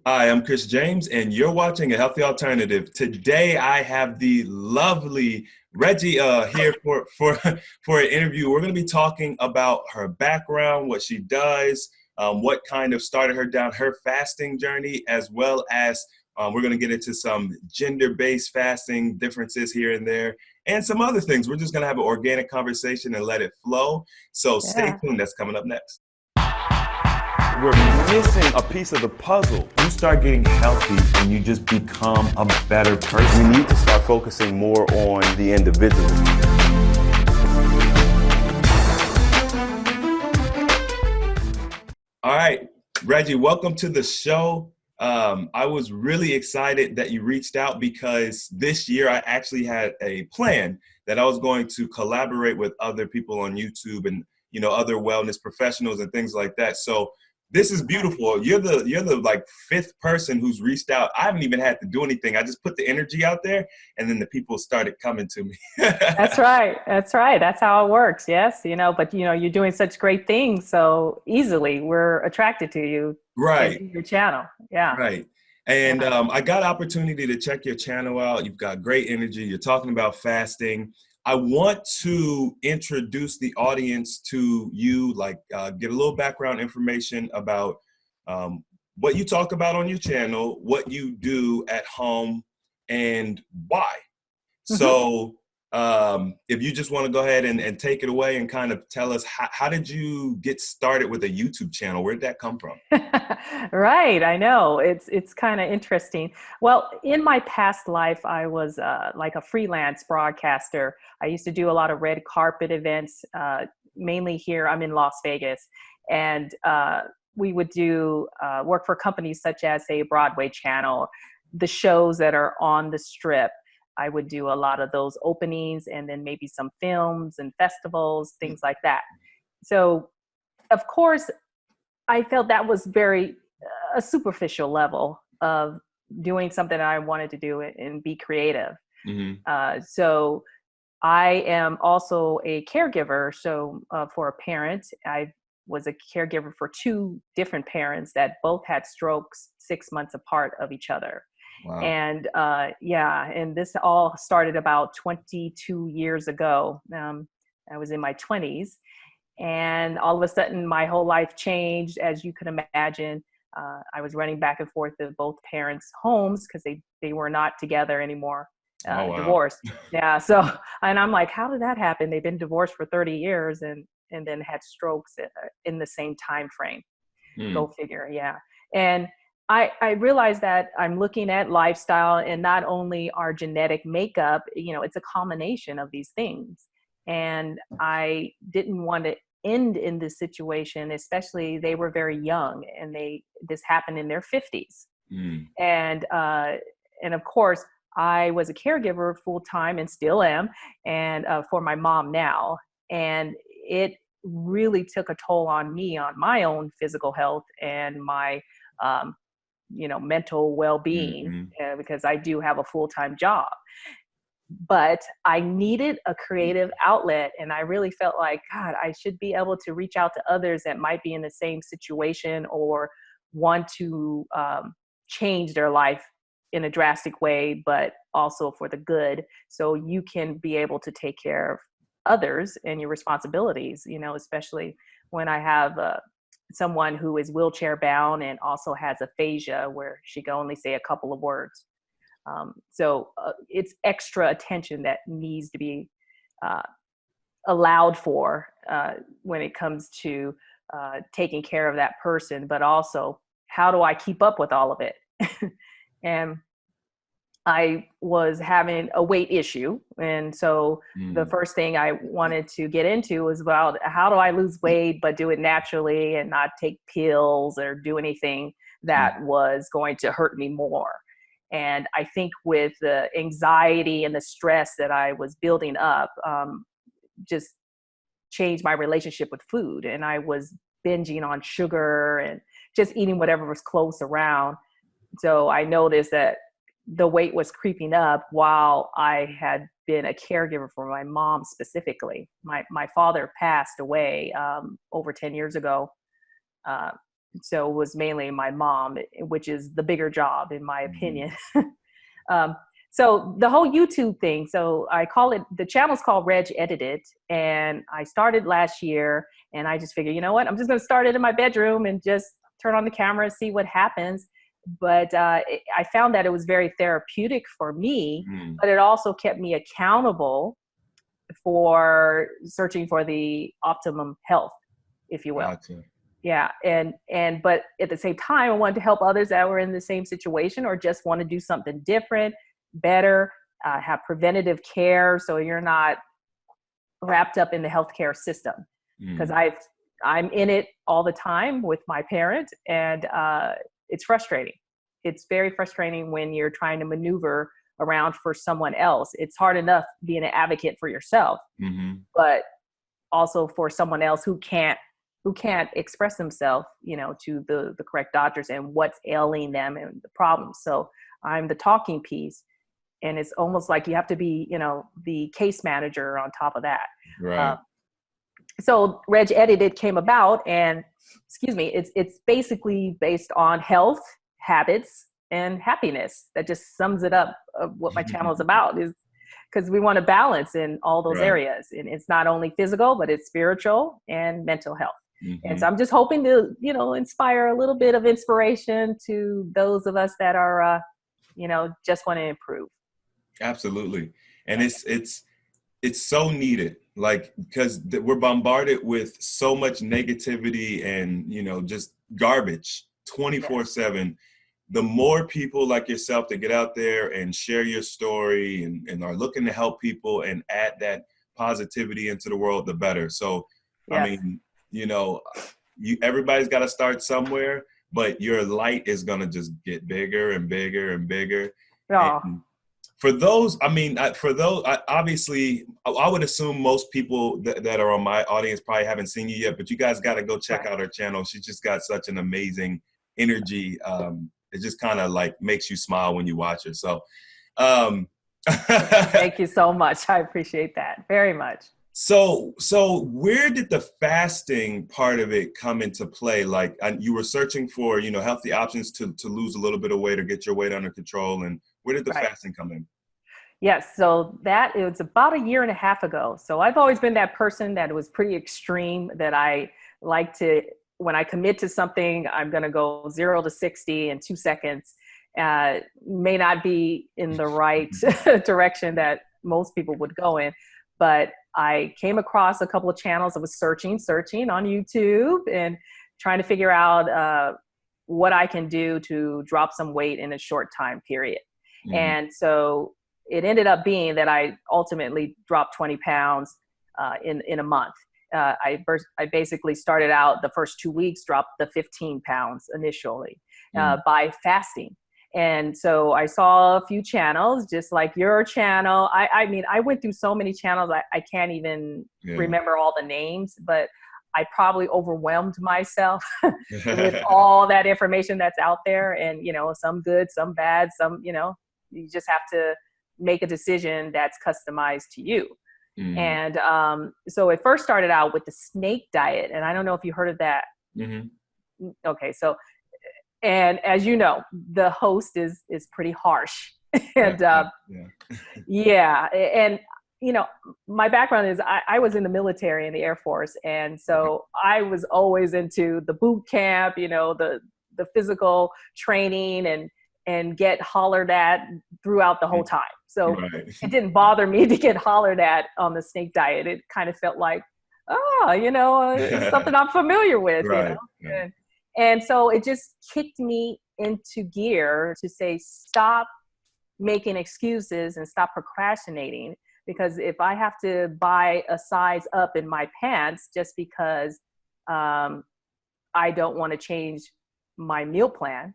Hi, I'm Chris James, and you're watching A Healthy Alternative. Today, I have the lovely Reggie here for an interview. We're going to be talking about her background, what she does, what kind of started her down her fasting journey, as well as we're going to get into some gender-based fasting differences here and there, and some other things. We're just going to have an organic conversation and let it flow. So stay Yeah. tuned. That's coming up next. We're missing a piece of the puzzle. You start getting healthy and you just become a better person. We need to start focusing more on the individual. All right, Reggie, welcome to the show. I was really excited that you reached out because this year I actually had a plan that I was going to collaborate with other people on YouTube and other wellness professionals and things like that. So this is beautiful. You're the like fifth person who's reached out. I haven't even had to do anything. I just put the energy out there, and then the people started coming to me. That's right. That's right. That's how it works. Yes. But you're doing such great things. So easily we're attracted to you and Right, to your channel. Yeah. right. And Yeah. I got opportunity to check your channel out. You've got great energy. You're talking about fasting. I want to introduce the audience to you, like get a little background information about um, what you talk about on your channel, what you do at home, and why. hmm So if you just want to go ahead and take it away and kind of tell us how did you get started with a YouTube channel? Where did that come from? Right. I know. It's kind of interesting. Well, in my past life, I was like a freelance broadcaster. I used to do a lot of red carpet events, mainly here. I'm in Las Vegas, and we would do work for companies such as, say, Broadway Channel, the shows that are on the strip. I would do a lot of those openings, and then maybe some films and festivals, things like that. So, of course, I felt that was very a superficial level of doing something that I wanted to do and be creative. Hmm. So I am also a caregiver. So for a parent, I was a caregiver for two different parents that both had strokes 6 months apart of each other. Wow. And yeah, and this all started about 22 years ago. I was in my 20s, and all of a sudden my whole life changed, as you can imagine. I was running back and forth to both parents' homes because they were not together anymore, Oh, wow. divorced. Yeah. So, and I'm like, how did that happen? They've been divorced for 30 years and then had strokes in the same time frame. Go Mm. figure. Yeah. And I realized that I'm looking at lifestyle, and not only our genetic makeup, it's a combination of these things. And I didn't want to end in this situation, especially they were very young, and this happened in their 50s. Mm. And of course, I was a caregiver full time and still am, and for my mom now. And it really took a toll on me, on my own physical health and my um, mental well-being, Mhm. because I do have a full-time job. But I needed a creative outlet, and I really felt like, God, I should be able to reach out to others that might be in the same situation or want to change their life in a drastic way, but also for the good, so you can be able to take care of others and your responsibilities, especially when I have someone who is wheelchair bound and also has aphasia where she can only say a couple of words. So it's extra attention that needs to be uh, allowed for when it comes to taking care of that person, but also how do I keep up with all of it? And I was having a weight issue. And so the Mm. first thing I wanted to get into was about how do I lose weight, but do it naturally and not take pills or do anything Mm. that was going to hurt me more. And I think with the anxiety and the stress that I was building up, just changed my relationship with food. And I was binging on sugar and just eating whatever was close around. So I noticed that the weight was creeping up while I had been a caregiver for my mom specifically. My father passed away over 10 years ago. Uh, So it was mainly my mom, which is the bigger job in my opinion. um, so the whole YouTube thing, so I call it, the channel's called Reg Edited, and I started last year, and I just figured, you know what, I'm just going to start it in my bedroom and just turn on the camera, see what happens. But I found that it was very therapeutic for me, but it also kept me accountable for searching for the optimum health, if you will. Gotcha. Yeah. But at the same time, I wanted to help others that were in the same situation or just want to do something different, better, have preventative care. So you're not wrapped up in the healthcare system, because I'm in it all the time with my parent, and it's frustrating. It's very frustrating when you're trying to maneuver around for someone else. It's hard enough being an advocate for yourself, but also for someone else who can't express themselves, to the correct doctors and what's ailing them and the problems. So I'm the talking piece, and it's almost like you have to be, the case manager on top of that. Right. So Reg Edited came about, and it's basically based on health, habits, and happiness. That just sums it up of what my channel is about, is because we want to balance in all those areas. And it's not only physical, but it's spiritual and mental health. And so I'm just hoping to, inspire a little bit of inspiration to those of us that are, just want to improve. Absolutely. And it's so needed, like, because we're bombarded with so much negativity and, just garbage 24/7. The more people like yourself that get out there and share your story and are looking to help people and add that positivity into the world, the better. So, I mean, everybody's got to start somewhere, but your light is going to just get bigger and bigger and bigger. And for those, obviously, I would assume most people that are on my audience probably haven't seen you yet, but you guys got to go check out her channel. She just got such an amazing energy. It just kind of like makes you smile when you watch her. So, thank you so much. I appreciate that very much. So where did the fasting part of it come into play? Like, you were searching for, healthy options to lose a little bit of weight or get your weight under control. And where did the fasting come in? Yes. So it was about 1.5 years ago. So I've always been that person that was pretty extreme, that I like to, when I commit to something, I'm going to go 0 to 60 in 2 seconds. May not be in the right direction that most people would go in, but I came across a couple of channels. I was searching on YouTube and trying to figure out what I can do to drop some weight in a short time period. And so it ended up being that I ultimately dropped 20 pounds in a month. I basically started out the first 2 weeks, dropped the 15 pounds initially by fasting. And so I saw a few channels, just like your channel. I mean, I went through so many channels, I can't even remember all the names, but I probably overwhelmed myself with all that information that's out there. And, some good, some bad, some, you just have to make a decision that's customized to you. And so it first started out with the snake diet. And I don't know if you heard of that. Okay. So, and as you know, the host is pretty harsh. And and my background is I was in the military, in the Air Force, and so I was always into the boot camp, the physical training and get hollered at throughout the whole time. So it didn't bother me to get hollered at on the snake diet. It kind of felt like, it's something I'm familiar with, And so it just kicked me into gear to say, stop making excuses and stop procrastinating. Because if I have to buy a size up in my pants just because I don't want to change my meal plan,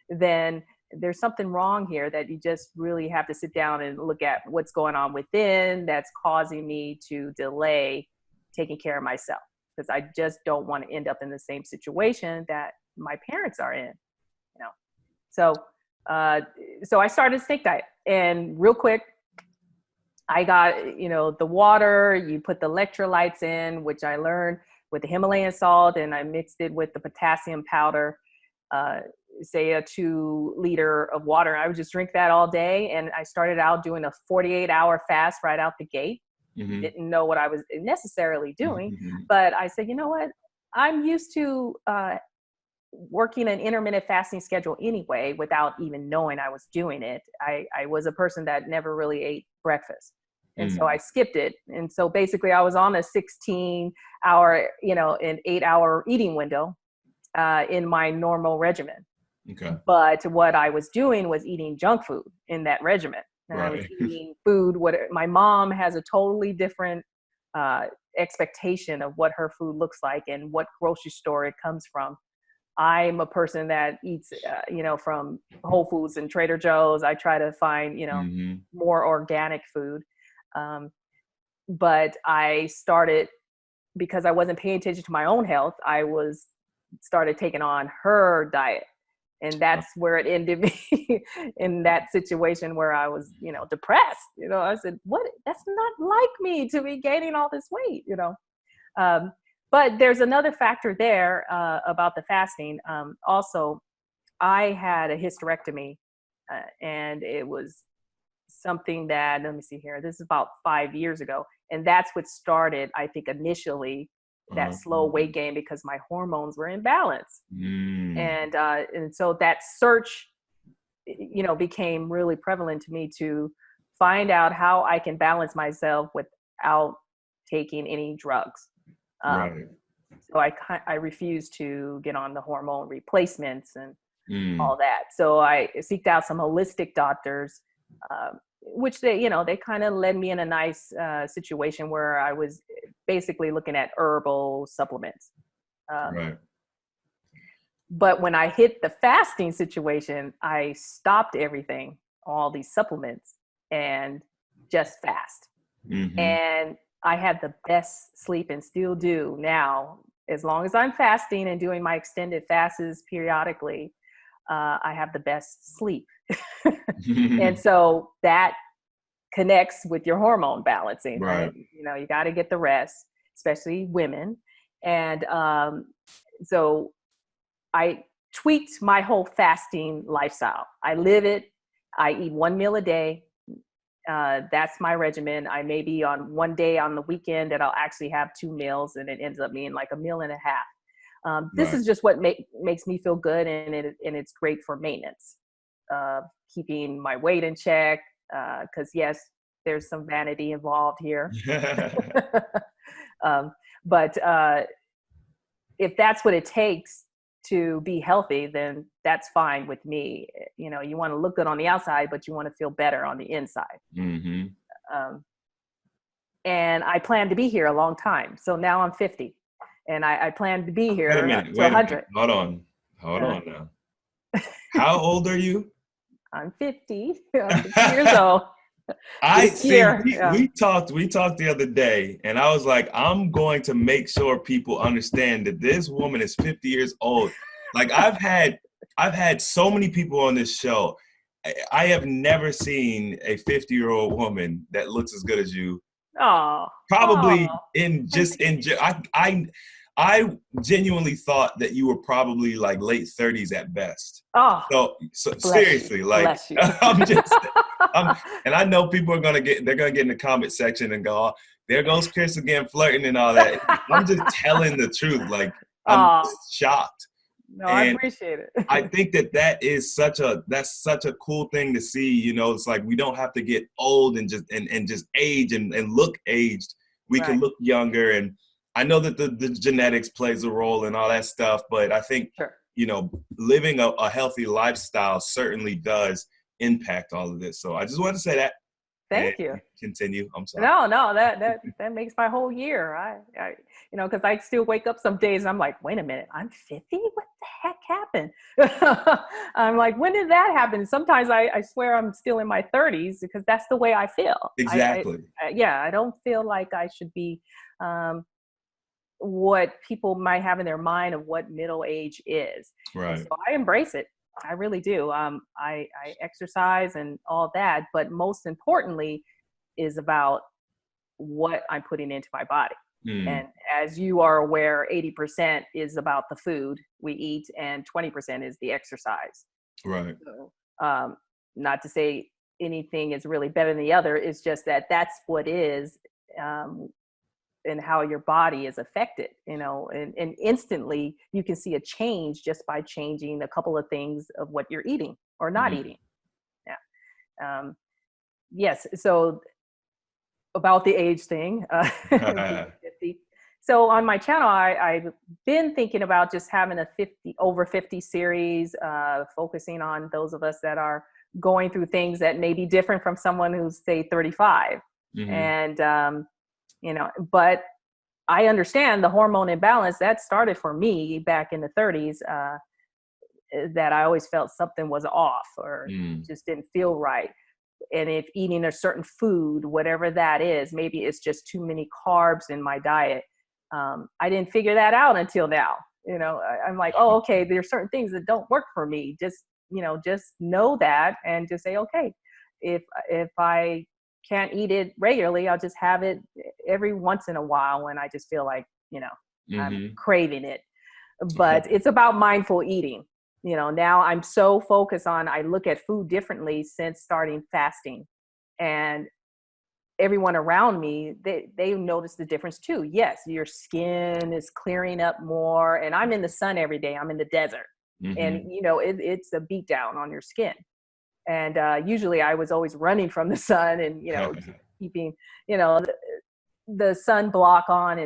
then there's something wrong here, that you just really have to sit down and look at what's going on within that's causing me to delay taking care of myself. Because I just don't want to end up in the same situation that my parents are in, So I started snake diet, and real quick, I got, the water, you put the electrolytes in, which I learned with the Himalayan salt, and I mixed it with the potassium powder, say a 2-liter of water. I would just drink that all day. And I started out doing a 48-hour fast right out the gate. Mm-hmm. Didn't know what I was necessarily doing, Mm-hmm. but I said, you know what? I'm used to working an intermittent fasting schedule anyway, without even knowing I was doing it. I was a person that never really ate breakfast. And so I skipped it. And so basically I was on a 16-hour, an 8-hour eating window in my normal regimen. Okay. But what I was doing was eating junk food in that regimen. And I was eating food. My mom has a totally different expectation of what her food looks like and what grocery store it comes from. I'm a person that eats, from Whole Foods and Trader Joe's. I try to find, more organic food. But I started, because I wasn't paying attention to my own health, started taking on her diet. And that's where it ended me in that situation where I was, depressed. I said, what? That's not like me to be gaining all this weight, But there's another factor there about the fasting. Also, I had a hysterectomy, and it was something that, let me see here, this is about 5 years ago. And that's what started, I think, initially that slow weight gain, because my hormones were in balance. And so that search, became really prevalent to me to find out how I can balance myself without taking any drugs. So I refused to get on the hormone replacements and all that. So I seeked out some holistic doctors, which they kind of led me in a nice situation where I was basically looking at herbal supplements. But when I hit the fasting situation, I stopped everything, all these supplements, and just fast. And I had the best sleep, and still do now. As long as I'm fasting and doing my extended fasts periodically, I have the best sleep. And so that connects with your hormone balancing. Right? You got to get the rest, especially women. And so I tweaked my whole fasting lifestyle. I live it. I eat 1 meal a day. That's my regimen. I may be on one day on the weekend that I'll actually have 2 meals, and it ends up being like 1.5 meals. This is just what makes me feel good, and it's great for maintenance, keeping my weight in check. Because yes, there's some vanity involved here. But if that's what it takes to be healthy, then that's fine with me. You want to look good on the outside, but you want to feel better on the inside. And I plan to be here a long time. So now I'm 50, and I plan to be here to 100. Hold on now. How old are you? I'm 50. I'm 50 years old. We talked the other day, and I was like, I'm going to make sure people understand that this woman is 50 years old. Like I've had so many people on this show. I have never seen a 50-year-old woman that looks as good as you. Probably I genuinely thought that you were probably like late 30s at best. So seriously, like and I know people are gonna get in the comment section and go, oh, there goes Chris again flirting and all that. I'm just telling the truth. Like I'm just shocked. No, I appreciate it. I think that's such a cool thing to see. It's like we don't have to get old and just age and look aged. We can look younger. And I know that the genetics plays a role and all that stuff, but I think living a healthy lifestyle certainly does impact all of this. So I just wanted to say that. Thank you. Continue. I'm sorry. No, that makes my whole year. I because I still wake up some days and I'm like, wait a minute, I'm 50? What the heck happened? I'm like, when did that happen? Sometimes I swear I'm still in my 30s, because that's the way I feel. Exactly. I don't feel like I should be what people might have in their mind of what middle age is. Right. So I embrace it. I really do. I exercise and all that, but most importantly is about what I'm putting into my body. Mm, And as you are aware, 80% is about the food we eat and 20% is the exercise. right. So, not to say anything is really better than the other. It's just that that's what is, um, and how your body is affected, and instantly you can see a change just by changing a couple of things of what you're eating or not Mhm. eating. Yeah. Yes. So about the age thing, being 50. So on my channel, I've been thinking about just having a 50 over 50 series, focusing on those of us that are going through things that may be different from someone who's say 35. Mhm. And, but I understand the hormone imbalance that started for me back in the 30s, that I always felt something was off or Mm. just didn't feel right. And if eating a certain food, whatever that is, maybe it's just too many carbs in my diet. I didn't figure that out until now. I'm like, oh, okay, there's certain things that don't work for me. Just know that and just say, okay, if I can't eat it regularly, I'll just have it every once in a while when I just feel like, I'm Mhm. craving it. But it's about mindful eating. Now I'm so focused on, I look at food differently since starting fasting. And everyone around me, they notice the difference too. Yes, your skin is clearing up more. And I'm in the sun every day. I'm in the desert. And, Mhm. it's a beat down on your skin. And usually I was always running from the sun and, keeping, you know, the sun block on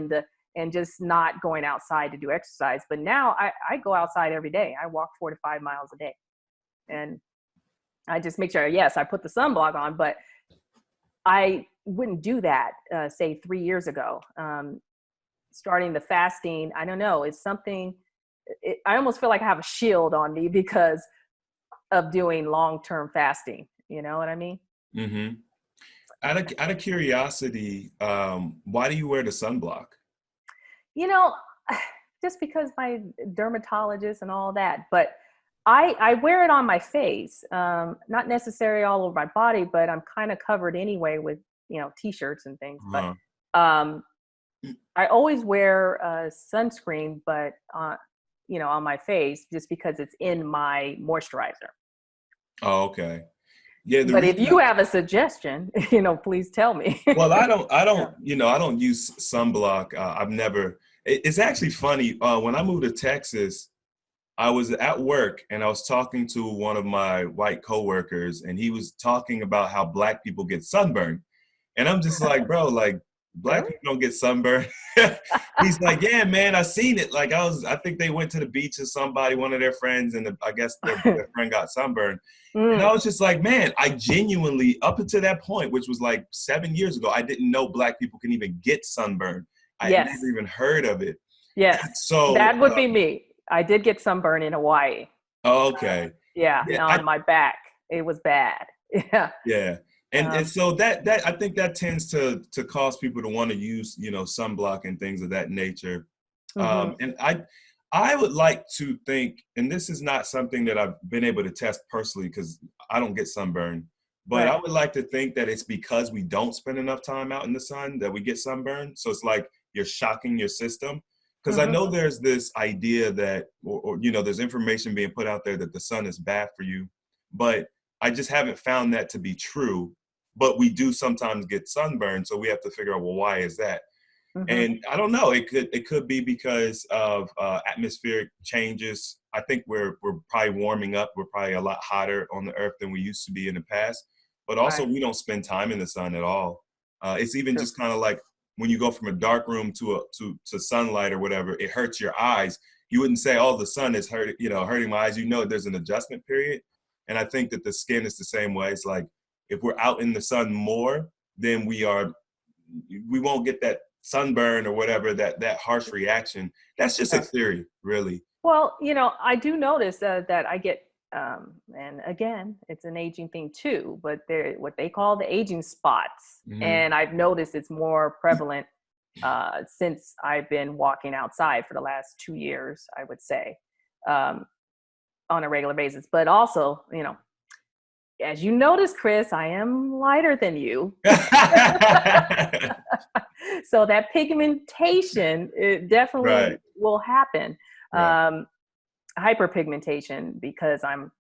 and just not going outside to do exercise. But now I go outside every day. I walk 4 to 5 miles a day. And I just make sure, yes, I put the sunblock on, but I wouldn't do that, say 3 years ago. Starting the fasting, I don't know, it's something, I almost feel like I have a shield on me because of doing long-term fasting. You know what I mean? Mhm. Out of curiosity, why do you wear the sunblock? You know, just because my dermatologist and all that, but I wear it on my face, not necessarily all over my body, but I'm kind of covered anyway with, t-shirts and things. But Huh. um, I always wear sunscreen, but on my face just because it's in my moisturizer. Oh, okay. Yeah, the But if reason you have a suggestion, please tell me. well, I Yeah. don't, I don't use sunblock. I've never. It's actually funny. When I moved to Texas, I was at work and I was talking to one of my white coworkers, and he was talking about how black people get sunburned. And I'm just like, bro, like black Really? people don't get sunburned. He's like, yeah, man, I seen it. Like I think they went to the beach with somebody, one of their friends, and I guess their friend got sunburned. And I Mm, was just like, man, I genuinely, up until that point, which was like 7 years ago, I didn't know black people can even get sunburned. I had never yes. even heard of it. Yes. So, That would be me. I did get sunburn in Hawaii. okay. Yeah, Yeah, on my back. It was bad. Yeah. yeah. And Um, so that I think that tends to cause people to want to use, sunblock and things of that nature. mhm. And I would like to think, and this is not something that I've been able to test personally because I don't get sunburned, but I Right. would like to think that it's because we don't spend enough time out in the sun that we get sunburned. So it's like you're shocking your system. Because I Mhm. know there's this idea that, or there's information being put out there that the sun is bad for you, but I just haven't found that to be true. But we do sometimes get sunburned, so we have to figure out, well, why is that? Mhm. And I don't know. It could be because of atmospheric changes. I think we're probably warming up. We're probably a lot hotter on the earth than we used to be in the past. But also, Right. we don't spend time in the sun at all. It's even True. just kind of like when you go from a dark room to sunlight or whatever. It hurts your eyes. You wouldn't say, "Oh, the sun is hurting my eyes." There's an adjustment period, and I think that the skin is the same way. It's like if we're out in the sun more, then we won't get that sunburn or whatever, that harsh reaction. That's just a Right. theory, really. Well, I do notice that I get, and again, it's an aging thing too, but they're what they call the aging spots. Hmm. And I've noticed it's more prevalent since I've been walking outside for the last 2 years, I would say, um, on a regular basis. But also, as you notice, Chris, I am lighter than you. So that pigmentation, it definitely Right. will happen. Right. Hyperpigmentation, because I'm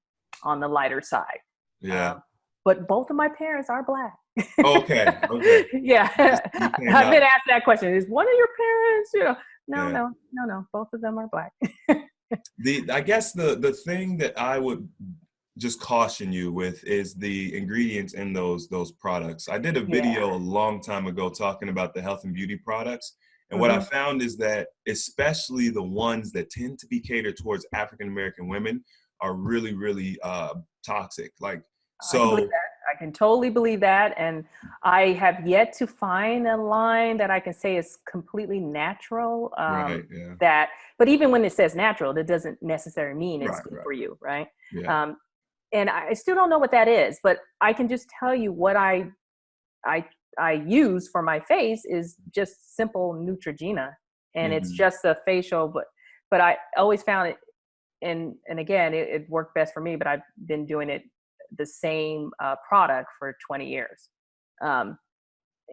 on the lighter side. Yeah. But both of my parents are Black. Okay. Okay. Yeah. You came I've been out. asked that question. Is one of your parents, no, Yeah. no. Both of them are Black. I guess the thing that I would just caution you with is the ingredients in those products. I did a Yeah. video a long time ago talking about the health and beauty products. And what I Hmm. found is that especially the ones that tend to be catered towards African American women are really, really toxic. Like, I can believe so, that. I can totally believe that. And I have yet to find a line that I can say is completely natural. right, yeah, But even when it says natural, that doesn't necessarily mean it's right, good right, for you, right? yeah, Um, and I still don't know what that is, but I can just tell you what I I use for my face is just simple Neutrogena, and it's hmm, just a facial. But I always found it, and again, it worked best for me. But I've been doing it the same product for 20 years, um,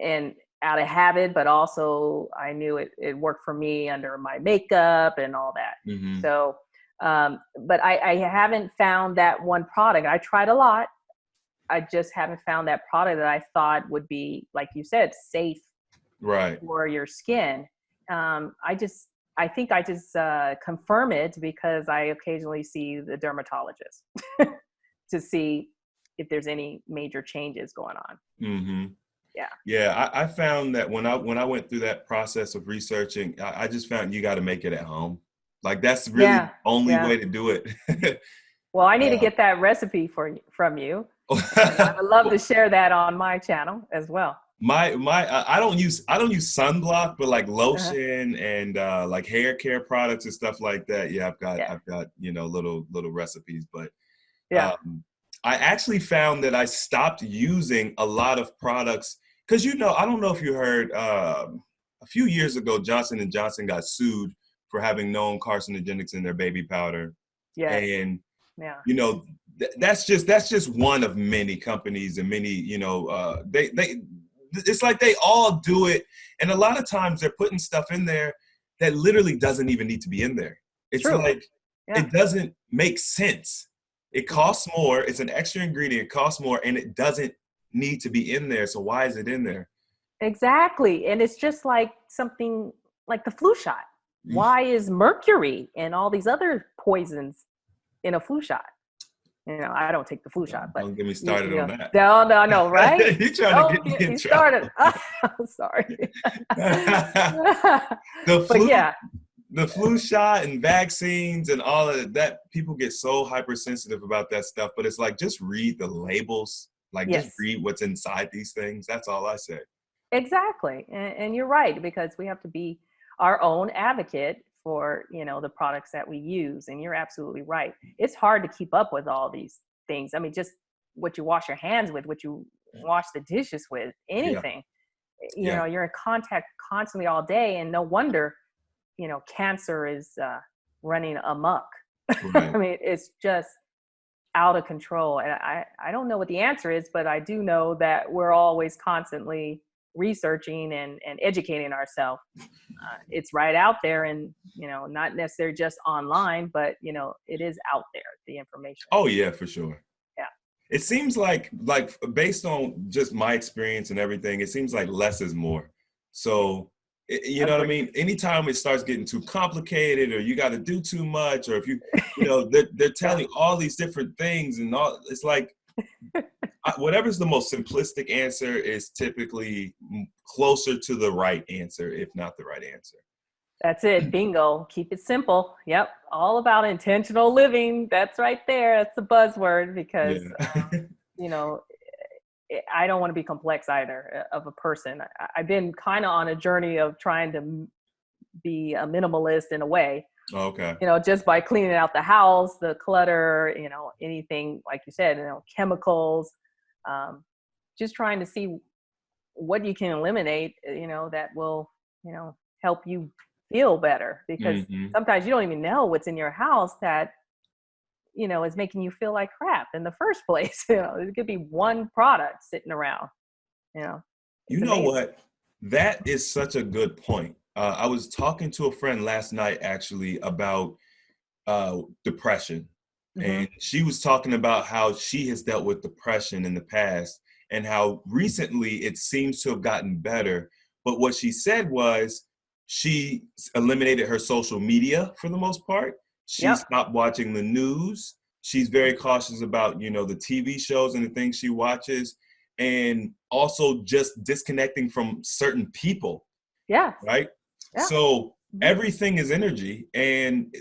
and out of habit, but also I knew it worked for me under my makeup and all that. hmm, So, but I haven't found that one product. I tried a lot. I just haven't found that product that I thought would be, like you said, safe right. for your skin. I think I just confirm it because I occasionally see the dermatologist to see if there's any major changes going on. Hmm. Yeah. Yeah, I found that when I went through that process of researching, I just found you got to make it at home. Like that's really the Yeah. only Yeah. way to do it. Well, I need to uh, get that recipe from you, and I would love to well, share that on my channel as well. I don't use sunblock, but like Uh-huh. lotion and like hair care products and stuff like that. Yeah, Yeah. I've got little recipes, but Yeah. um, I actually found that I stopped using a lot of products because I don't know if you heard a few years ago Johnson and Johnson got sued for having known carcinogenics in their baby powder, Yes. and Yeah. you know that's just one of many companies and many they it's like they all do it, and a lot of times they're putting stuff in there that literally doesn't even need to be in there. It's True. like Yeah. it doesn't make sense. It Mhm. costs more, it's an extra ingredient, it costs more, and it doesn't need to be in there, so why is it in there? Exactly. And it's just like something like the flu shot. Why is mercury and all these other poisons in a flu shot? I don't take the flu shot, but Don't get me started on that. no, right? You're trying to Don't get me get in me started. trouble. I'm sorry. the But flu yeah, the flu shot and vaccines and all of that, people get so hypersensitive about that stuff, but it's like just read the labels, like just yes, read what's inside these things. That's all I say. exactly. And you're right, because we have to be our own advocate for, the products that we use. And you're absolutely right. It's hard to keep up with all these things. I mean, just what you wash your hands with, what you wash the dishes with, Yeah, anything. yeah, You're in contact constantly all day, and no wonder, cancer is running amok. I right. mean, it's just out of control. And I don't know what the answer is, but I do know that we're always constantly researching and educating ourselves. It's right out there, and, not necessarily just online, but, it is out there, the information. Oh yeah, for sure. Yeah. It seems like based on just my experience and everything, it seems like less is more. So you know what I Agree. mean? Anytime it starts getting too complicated or you got to do too much, or if they're Yeah. telling all these different things and all, it's like whatever's the most simplistic answer is typically closer to the right answer, if not the right answer. That's it. Bingo. Keep it simple. Yep. All about intentional living. That's right there. That's the buzzword, because, Yeah. you know, I don't want to be complex either of a person. I've been kind of on a journey of trying to be a minimalist in a way, Okay. just by cleaning out the house, the clutter, anything, like you said, chemicals, just trying to see what you can eliminate, that will, help you feel better, because Hmm. sometimes you don't even know what's in your house that, is making you feel like crap in the first place. It could be one product sitting around, You it's know amazing. what? That is such a good point. I was talking to a friend last night actually about depression. Hmm. And she was talking about how she has dealt with depression in the past and how recently it seems to have gotten better. But what she said was she eliminated her social media for the most part. She Yep. stopped watching the news. She's very cautious about, the TV shows and the things she watches, and also just disconnecting from certain people, Yeah. right? Yeah. So Hmm. everything is energy, and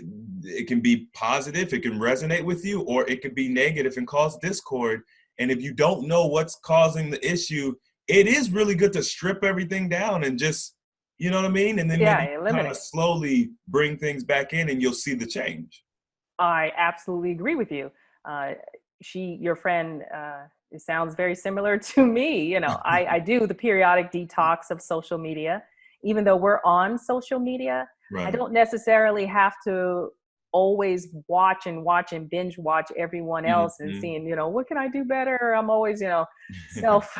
it can be positive, it can resonate with you, or it could be negative and cause discord. And if you don't know what's causing the issue, it is really good to strip everything down and just, you know what I mean? And then Yeah. maybe kind of Eliminate. slowly bring things back in and you'll see the change. I absolutely agree with you. Uh, your friend, it sounds very similar to me. I do the periodic detox of social media. Even though we're on social media, I Right. don't necessarily have to always watch and binge watch everyone else and Mhm. seeing, what can I do better? I'm always, self,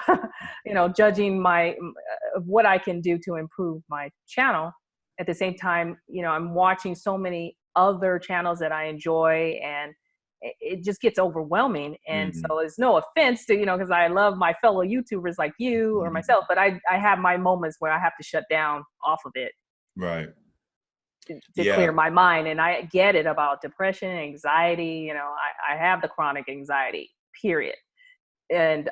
judging what I can do to improve my channel. At the same time, I'm watching so many other channels that I enjoy, and it just gets overwhelming. And Mhm. so it's no offense to, because I love my fellow YouTubers like you or Mhm. myself, but I have my moments where I have to shut down off of it Right. to Yeah. clear my mind. And I get it about depression, anxiety, I have the chronic anxiety, period. And,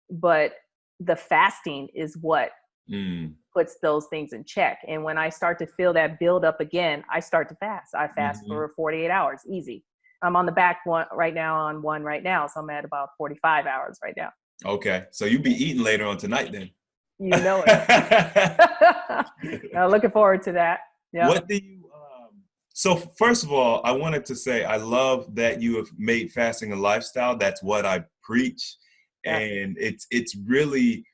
but the fasting is what Mm. puts those things in check. And when I start to feel that build up again, I start to fast. I fast Mhm. for 48 hours, easy. I'm on the back one right now, on one right now. So I'm at about 45 hours right now. Okay. So you'll be eating later on tonight then. You know it. Looking forward to that. Yep. What do you so first of all, I wanted to say I love that you have made fasting a lifestyle. That's what I preach. Yeah. And it's really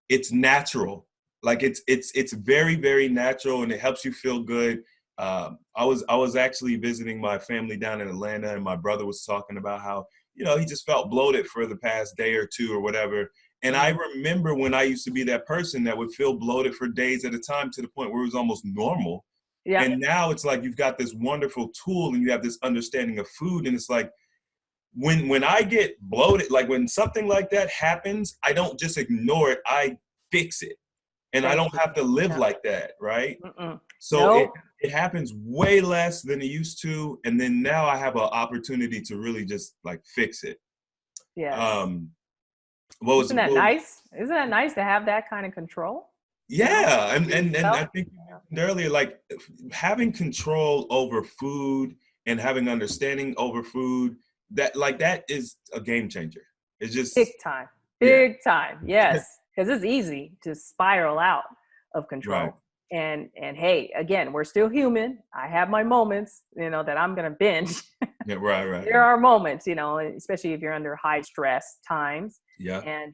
it's natural. Like it's very, very natural, and it helps you feel good. I was actually visiting my family down in Atlanta, and my brother was talking about how, he just felt bloated for the past day or two or whatever. And I Hmm. remember when I used to be that person that would feel bloated for days at a time to the point where it was almost normal. Yeah. And now it's like you've got this wonderful tool and you have this understanding of food. And it's like when I get bloated, like when something like that happens, I don't just ignore it. I fix it. And I Thank don't you. have to live Yeah. like that, right? Mm-mm. So it Nope. it happens way less than it used to. And then now I have an opportunity to really just like fix it. Yes. Um what was Isn't that what nice? Isn't that nice to have that kind of control? Yeah, and For and yourself? I think you mentioned earlier, like having control over food and having understanding over food, that is a game changer. It's Big just time. yeah, Big time. Yes. Because it's easy to spiral out of right, control. And hey, again, we're still human. I have my moments, that I'm gonna binge. yeah, right, There are moments, especially if you're under high stress times. yeah, And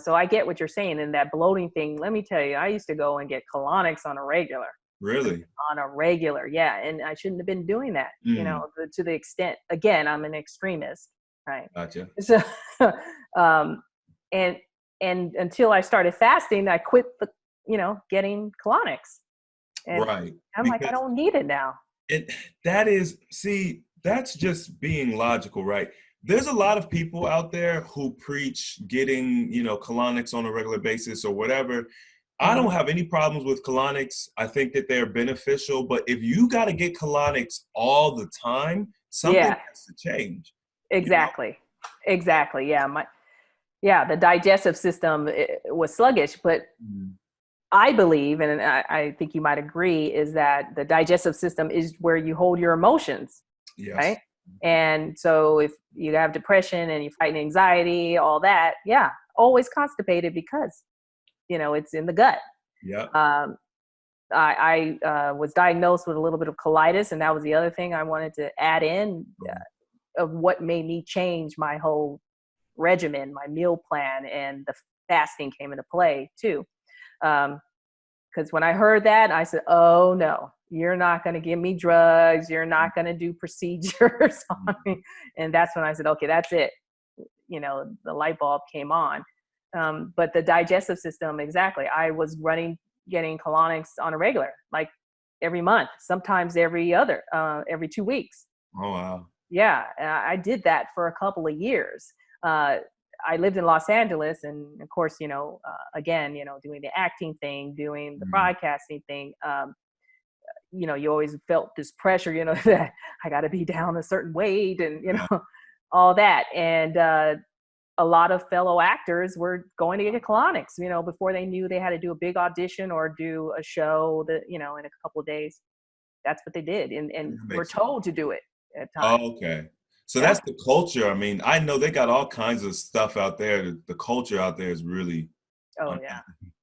so I get what you're saying. And that bloating thing, let me tell you, I used to go and get colonics on a regular. really, Yeah. And I shouldn't have been doing that, mm, to the extent, again, I'm an extremist, right? gotcha, So, um, and, and until I started fasting, I quit getting colonics, and right, I'm like, I because don't need it now. it that is see that's just being logical, right? There's a lot of people out there who preach getting colonics on a regular basis or whatever. I Hmm. don't have any problems with colonics. I think that they're beneficial, but if you got to get colonics all the time, something Yeah, has to change, you know? exactly. Exactly. Yeah. The digestive system was sluggish, but Mm. I believe, and I think you might agree, is that the digestive system is where you hold your emotions, Yes. right? And so if you have depression and you're fighting anxiety, all that, yeah, always constipated because, it's in the gut. Yep. Um, I was diagnosed with a little bit of colitis, and that was the other thing I wanted to add in, of what made me change my whole regimen, my meal plan, and the fasting came into play too. Because when I heard that, I said, "Oh no, you're not going to give me drugs. You're not going to do procedures on me. And that's when I said, okay, that's it. You know, the light bulb came on. But the digestive system, exactly. I was getting colonics on a regular, like every month, sometimes every 2 weeks. Oh, wow. Yeah, I did that for a couple of years. I lived in Los Angeles, and of course, you know, again, you know, doing the acting thing, doing the broadcasting thing, you know, you always felt this pressure, you know, that I got to be down a certain weight and, you know, all that. And a lot of fellow actors were going to get colonics, you know, before they knew they had to do a big audition or do a show that, you know, in a couple of days. That's what they did. And were told to do it at times. Oh, okay. So Yeah. that's the culture. I mean, I know they got all kinds of stuff out there. The culture out there is really Oh, yeah. unhealthy.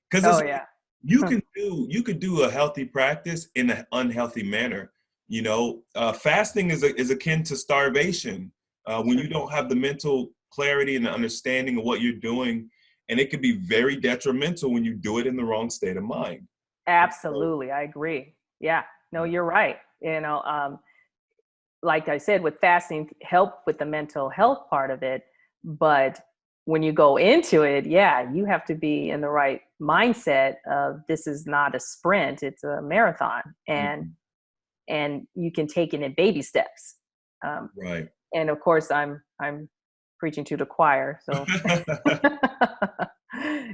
Because Oh, it's yeah. you can do a healthy practice in an unhealthy manner. You know, fasting is akin to starvation. When you don't have the mental clarity and the understanding of what you're doing, and it can be very detrimental when you do it in the wrong state of mind. Absolutely. I agree. Yeah. No, you're right. You know, like I said, with fasting, help with the mental health part of it. But when you go into it, yeah, you have to be in the right mindset of this is not a sprint, it's a marathon. And you can take it in baby steps. Right. And of course, I'm preaching to the choir. So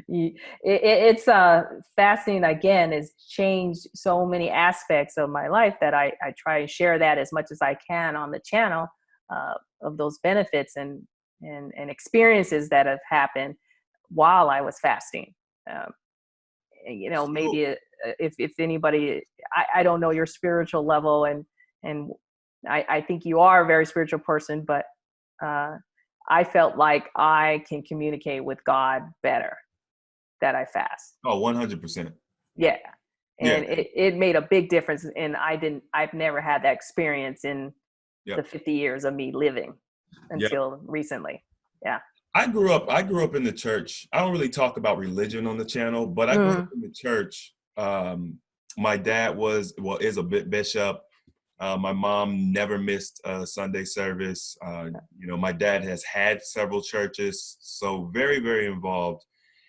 it's fasting again has changed so many aspects of my life that I try and share that as much as I can on the channel, of those benefits and experiences that have happened while I was fasting. You know, So, maybe if anybody, I don't know your spiritual level, and I think you are a very spiritual person, but I felt like I can communicate with God better that I fast. oh, 100%. Yeah. Yeah. And it made a big difference. And I've never had that experience in the Yep. 50 years of me living Yep. until recently. Yeah. I grew up in the church. I don't really talk about religion on the channel, but I grew up in the church. My dad is a bishop. My mom never missed a Sunday service. You know, my dad has had several churches, so very, very involved.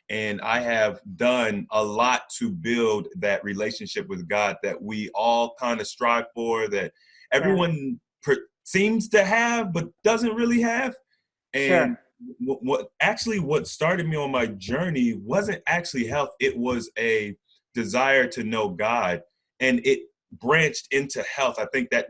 And I have done a lot to build that relationship with God that we all kind of strive for, that Yeah. everyone seems to have, but doesn't really have. And Sure. what started me on my journey wasn't actually health. It was a desire to know God, and it branched into health. I think that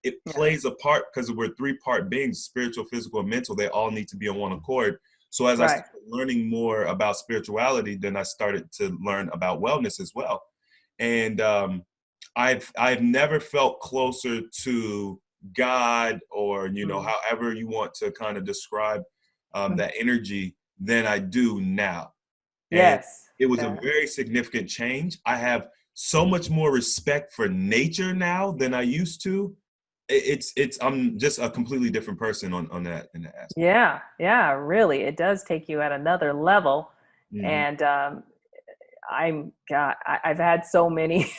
it Yeah. plays a part because we're three-part beings: spiritual, physical, and mental. They all need to be on one accord. So as I Right. started learning more about spirituality, then I started to learn about wellness as well. And I've never felt closer to God, or you know, Mm. however you want to kind of describe Mm. that energy than I do now. And Yes. it was a Yeah. very significant change. I have so much more respect for nature now than I used to. I'm just a completely different person on that in that aspect. Yeah. Yeah. Really. It does take you at another level. Hmm. And I've had so many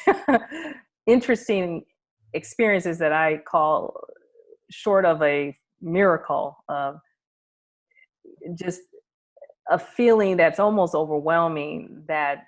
interesting experiences that I call short of a miracle, of just a feeling that's almost overwhelming, that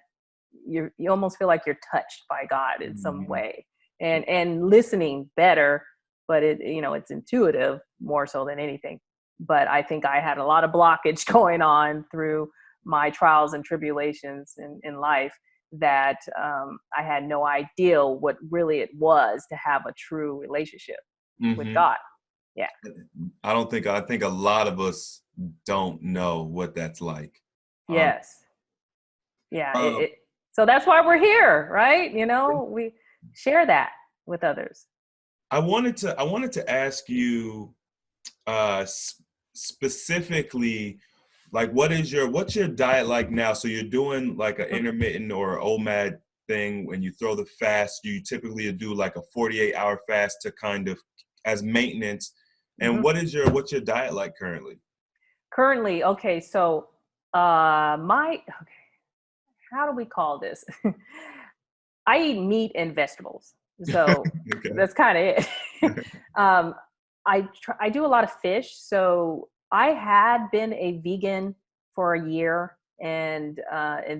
you almost feel like you're touched by God in some Hmm. way, and listening better, but it's intuitive more so than anything. But I think I had a lot of blockage going on through my trials and tribulations in life, that I had no idea what really it was to have a true relationship with Hmm. God. Yeah. I think a lot of us don't know what that's like. Um, Yes. Yeah. um, So that's why we're here, right? We share that with others. I wanted to ask you specifically, like, what's your diet like now? So you're doing like an intermittent or OMAD thing. When you throw the fast, you typically do like a 48-hour fast to kind of as maintenance. And Mhm. what's your diet like currently? Currently, okay, so okay, how do we call this? I eat meat and vegetables. So Okay. that's kind of it. um, I do a lot of fish. So I had been a vegan for a year, and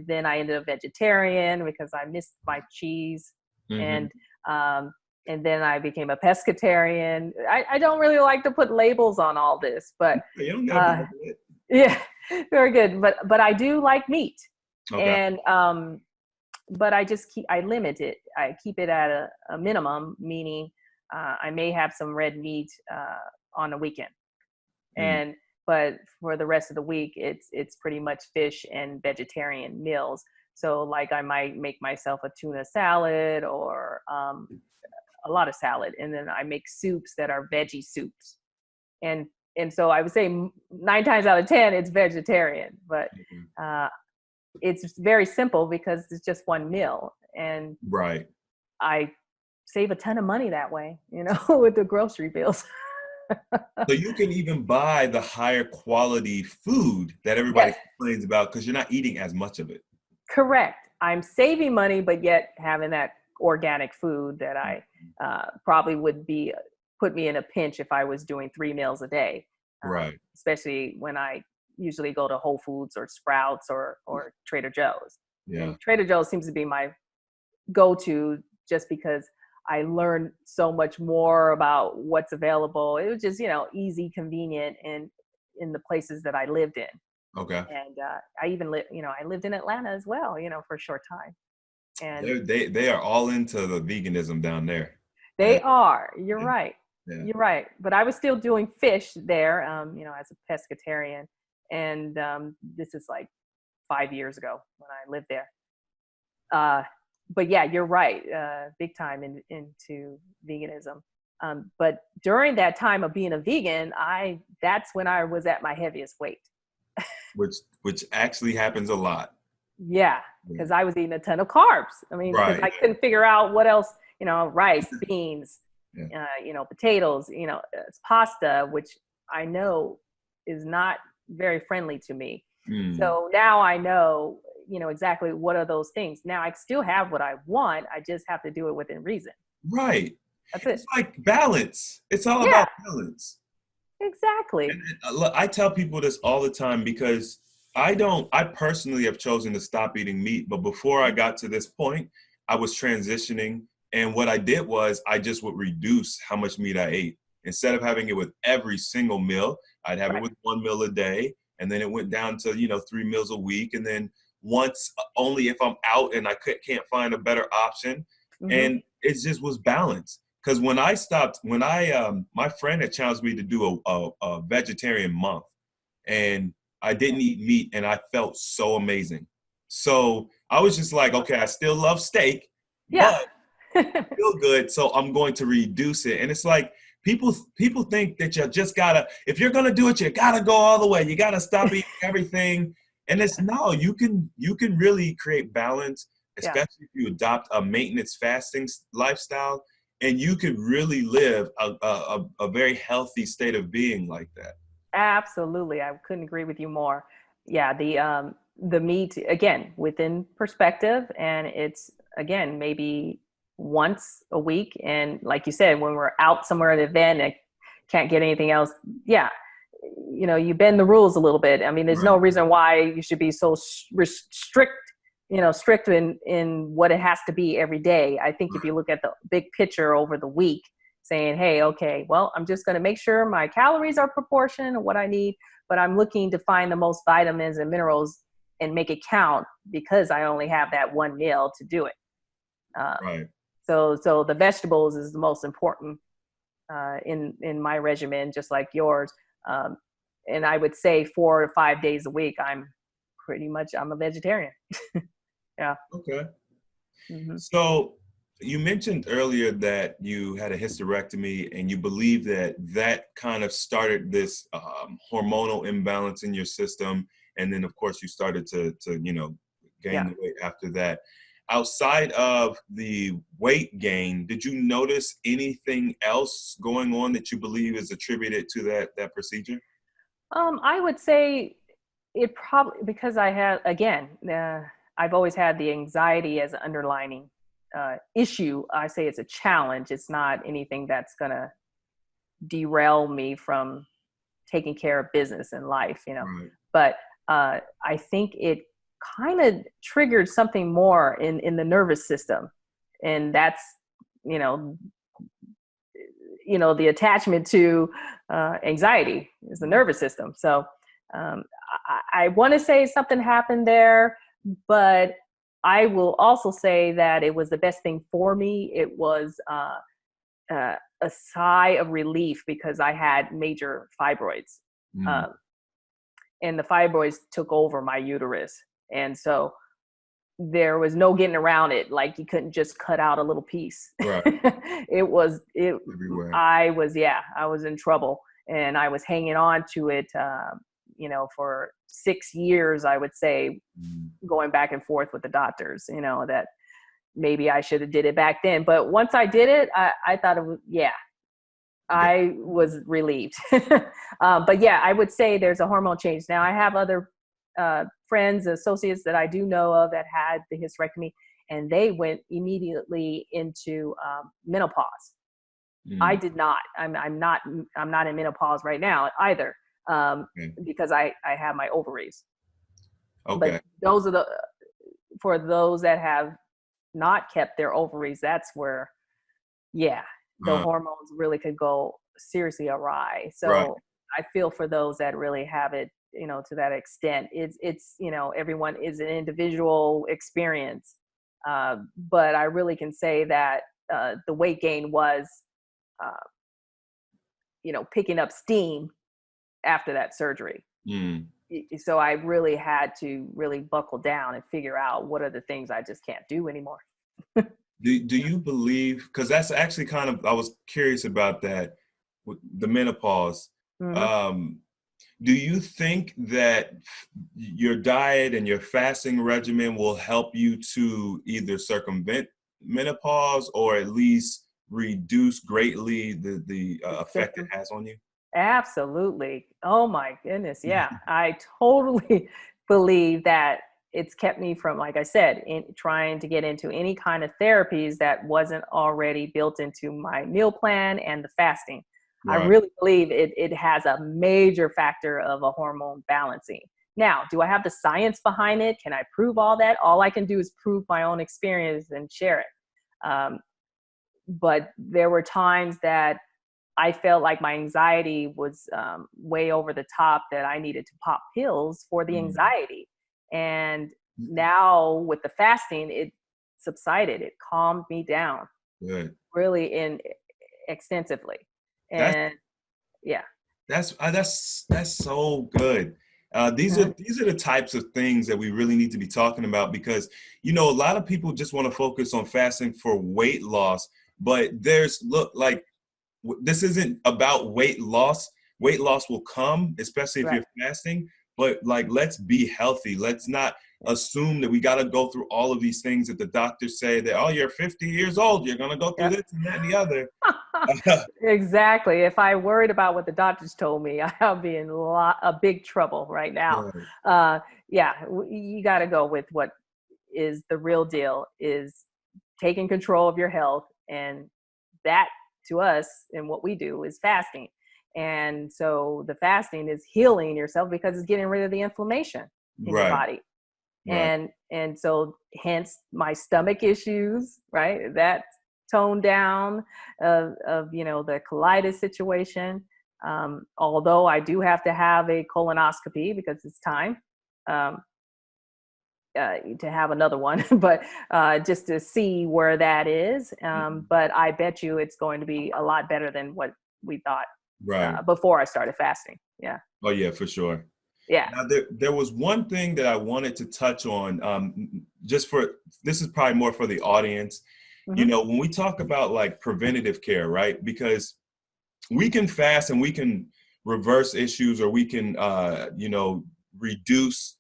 then I ended up vegetarian because I missed my cheese, Mm-hmm. and um, and then I became a pescatarian. I don't really like to put labels on all this, but You don't gotta put uh, up with it. yeah, very good. But I do like meat, Okay. and but I limit it. I keep it at a minimum, meaning I may have some red meat on the weekend, Mm. and but for the rest of the week, it's pretty much fish and vegetarian meals. So like I might make myself a tuna salad or a lot of salad, and then I make soups that are veggie soups, and and so I would say 9 times out of 10 it's vegetarian, but Mhm. uh, it's very simple because it's just one meal, and Right. I save a ton of money that way, with the grocery bills. So you can even buy the higher quality food that everybody Yes, complains about because you're not eating as much of it. correct. I'm saving money, but yet having that organic food that I probably would be put me in a pinch if I was doing 3 meals a day, Right. especially when I usually go to Whole Foods or Sprouts or Trader Joe's. Yeah. And Trader Joe's seems to be my go-to just because I learned so much more about what's available. It was just, easy, convenient, and in the places that I lived in. Okay. And I even I lived in Atlanta as well, for a short time. And They are all into the veganism down there. Uh, they are, you're yeah. right. Yeah. You're right. But I was still doing fish there, as a pescatarian. And this is like 5 years ago when I lived there. But yeah, you're right. Big time into veganism. But during that time of being a vegan, that's when I was at my heaviest weight. Which actually happens a lot. Yeah, Yeah. because I was eating a ton of carbs. I mean, because Right. I couldn't figure out what else, rice, beans, Yeah. potatoes, it's pasta, which I know is not very friendly to me. Mm. So now I know, exactly what are those things. Now I still have what I want. I just have to do it within reason. Right. That's It's it. like balance. It's all Yeah, about balance. exactly. Look, I tell people this all the time because I personally have chosen to stop eating meat, but before I got to this point, I was transitioning. And what I did was I just would reduce how much meat I ate. Instead of having it with every single meal, I'd have it Right. with one meal a day. And then it went down to, 3 meals a week. And then once only if I'm out and I can't find a better option. Hmm. And it just was balanced. Because my friend had challenged me to do a vegetarian month, and I didn't eat meat, and I felt so amazing. So I was just like, okay, I still love steak, Yeah. but feel good, so I'm going to reduce it. And it's like people think that you just gotta, if you're gonna do it, you gotta go all the way. You gotta stop eating everything. And it's no, you can really create balance, Yeah. especially if you adopt a maintenance fasting lifestyle, and you could really live a very healthy state of being like that. Absolutely. I couldn't agree with you more. Yeah, the meat again within perspective, and it's again maybe once a week, and like you said, when we're out somewhere at an event and can't get anything else, yeah, you bend the rules a little bit. I mean, there's no Right. reason why you should be so strict, strict in what it has to be every day. I think if you look at the big picture over the week, saying, hey, okay, well, I'm just going to make sure my calories are proportioned and what I need, but I'm looking to find the most vitamins and minerals and make it count because I only have that one meal to do it. Uh, Right. so the vegetables is the most important in my regimen, just like yours. Um, and I would say 4 or 5 days a week, I'm a vegetarian. Yeah. Okay. Hmm. So you mentioned earlier that you had a hysterectomy and you believe that that kind of started this hormonal imbalance in your system. And then, of course, you started to gain Yeah. the weight after that. Outside of the weight gain, did you notice anything else going on that you believe is attributed to that procedure? I would say it probably because I had again, I've always had the anxiety as an underlining. issue. I say it's a challenge. It's not anything that's going to derail me from taking care of business in life, you know. Right. But I think it kind of triggered something more in the nervous system, and that's, you know, the attachment to anxiety is the nervous system. So I want to say something happened there, but I will also say that it was the best thing for me. It was a sigh of relief because I had major fibroids. Mm. And the fibroids took over my uterus. And so there was no getting around it. Like, you couldn't just cut out a little piece. Right. Everywhere. I was in trouble, and I was hanging on to it, for 6 years, I would say, going back and forth with the doctors, that maybe I should have did it back then. But once I did it, I thought it was, I was relieved. But yeah, I would say there's a hormone change. Now, I have other friends, associates that I do know of that had the hysterectomy, and they went immediately into menopause. I did not. I'm not in menopause right now either, because I have my ovaries. Okay. But for those that have not kept their ovaries, that's where, the hormones really could go seriously awry. So right. I feel for those that really have it, to that extent. It's everyone is an individual experience. But I really can say that the weight gain was, picking up steam after that surgery. So I really had to really buckle down and figure out what are the things I just can't do anymore. Do you believe, because that's actually kind of, I was curious about that, with the menopause. Mm-hmm. Do you think that your diet and your fasting regimen will help you to either circumvent menopause or at least reduce greatly the effect it has on you? Absolutely. Oh my goodness. Yeah. I totally believe that it's kept me from, like I said, in trying to get into any kind of therapies that wasn't already built into my meal plan and the fasting. Right. I really believe it has a major factor of a hormone balancing. Now, do I have the science behind it? Can I prove all that? All I can do is prove my own experience and share it. But there were times that I felt like my anxiety was way over the top, that I needed to pop pills for the anxiety. And now with the fasting, it subsided. It calmed me down. Good. Really extensively. And that's so good. These are the types of things that we really need to be talking about, because a lot of people just want to focus on fasting for weight loss, but this isn't about weight loss. Weight loss will come, especially if you're fasting, but let's be healthy. Let's not assume that we got to go through all of these things that the doctors say that, oh, you're 50 years old, you're going to go through this and that and the other. Exactly. If I worried about what the doctors told me, I'll be in a big trouble right now. You got to go with what is the real deal, is taking control of your health. And that, to us, and what we do, is fasting. And so the fasting is healing yourself because it's getting rid of the inflammation in your body. And so hence my stomach issues, right? That toned down of the colitis situation. Although I do have to have a colonoscopy because it's time to have another one, but just to see where that is. But I bet you it's going to be a lot better than what we thought before I started fasting. Yeah. Oh yeah, for sure. Yeah. Now, there was one thing that I wanted to touch on, this is probably more for the audience. When we talk about preventative care, right? Because we can fast and we can reverse issues, or we can, reduce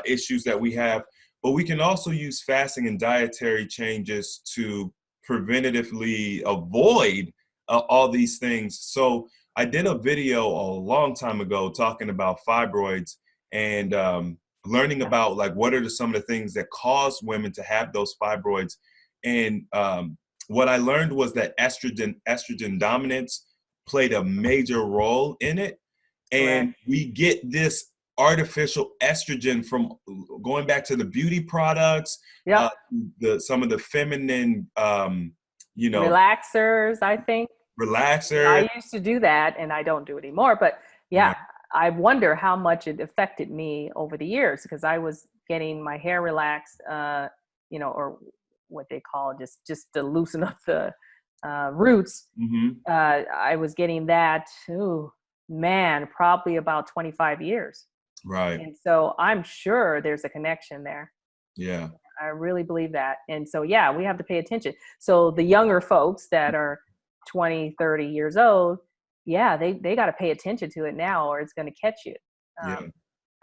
issues that we have, but we can also use fasting and dietary changes to preventatively avoid all these things. So I did a video a long time ago talking about fibroids and learning about what are some of the things that cause women to have those fibroids. And what I learned was that estrogen dominance played a major role in it. And Correct. we get this artificial estrogen from going back to the beauty products, Yep. some of the feminine, you know, Relaxers, I think. relaxer. I used to do that and I don't do it anymore. But yeah, Right. I wonder how much it affected me over the years because I was getting my hair relaxed, or what they call just to loosen up the roots. Hmm. I was getting that, ooh, man, probably about 25 years. Right. And so I'm sure there's a connection there. Yeah. I really believe that. And so, yeah, we have to pay attention. So the younger folks that are 20, 30 years old, yeah, they got to pay attention to it now or it's going to catch you. Yeah.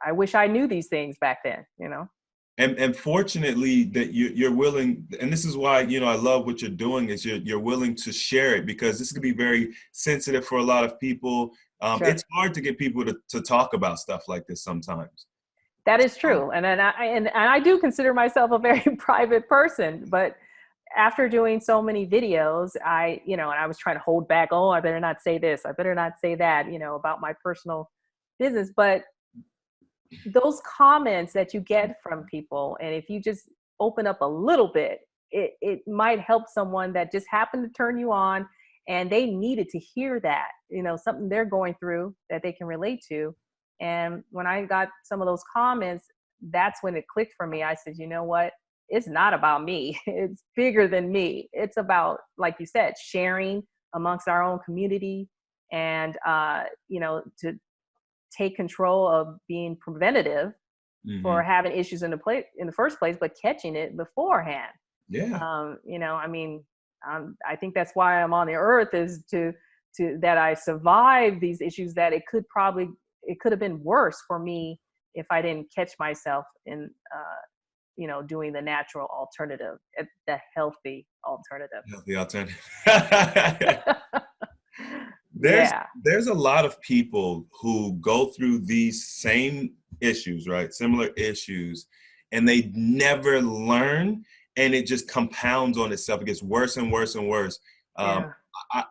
I wish I knew these things back then. And fortunately that you're willing, and this is why, I love what you're doing is you're willing to share it, because this could be very sensitive for a lot of people. Sure. It's hard to get people to talk about stuff like this sometimes. That is true. And I do consider myself a very private person, but after doing so many videos, and I was trying to hold back, oh, I better not say this, I better not say that, about my personal business. But those comments that you get from people, and if you just open up a little bit, it might help someone that just happened to turn you on and they needed to hear that, something they're going through that they can relate to. And when I got some of those comments, that's when it clicked for me. I said, you know what? It's not about me. It's bigger than me. It's about, like you said, sharing amongst our own community and, to take control of being preventative for Hmm. having issues in the first place, but catching it beforehand. Yeah. I think that's why I'm on the earth, is to that I survived these issues, that it could have been worse for me if I didn't catch myself in, doing the natural alternative, the healthy alternative. Healthy alternative. there's Yeah. there's a lot of people who go through these same issues, right? Similar issues, and they never learn, and it just compounds on itself. It gets worse and worse and worse. Um, Yeah.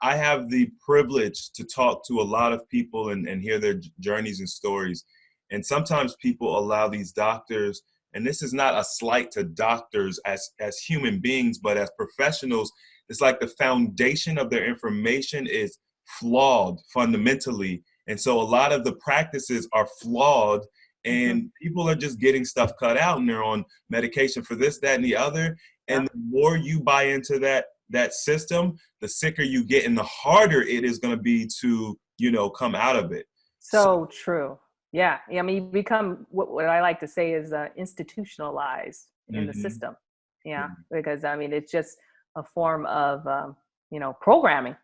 I have the privilege to talk to a lot of people and hear their journeys and stories. And sometimes people allow these doctors, and this is not a slight to doctors as human beings, but as professionals, it's like the foundation of their information is flawed fundamentally. And so a lot of the practices are flawed, Hmm. and people are just getting stuff cut out and they're on medication for this, that, and the other. Yeah. And the more you buy into that system, the sicker you get and the harder it is going to be to, come out of it. So, So true. Yeah. I mean, you become what I like to say is institutionalized in the mhm. system. Yeah. Because I mean, it's just a form of, programming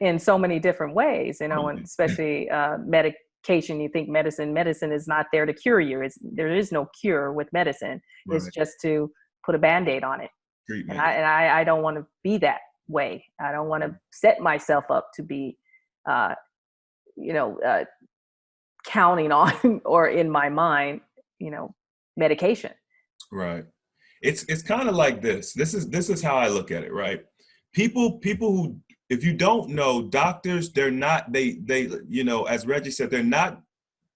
in so many different ways, and especially medication. You think medicine is not there to cure you. There is no cure with medicine. It's Right. just to put a Band-Aid on it. And Treatment. I don't want to be that way. I don't want to set myself up to be, uh, you know, uh, counting on or in my mind, medication. Right. It's kind of like this. This is how I look at it, right? People who, if you don't know, doctors, they're not, they as Reggie said, they're not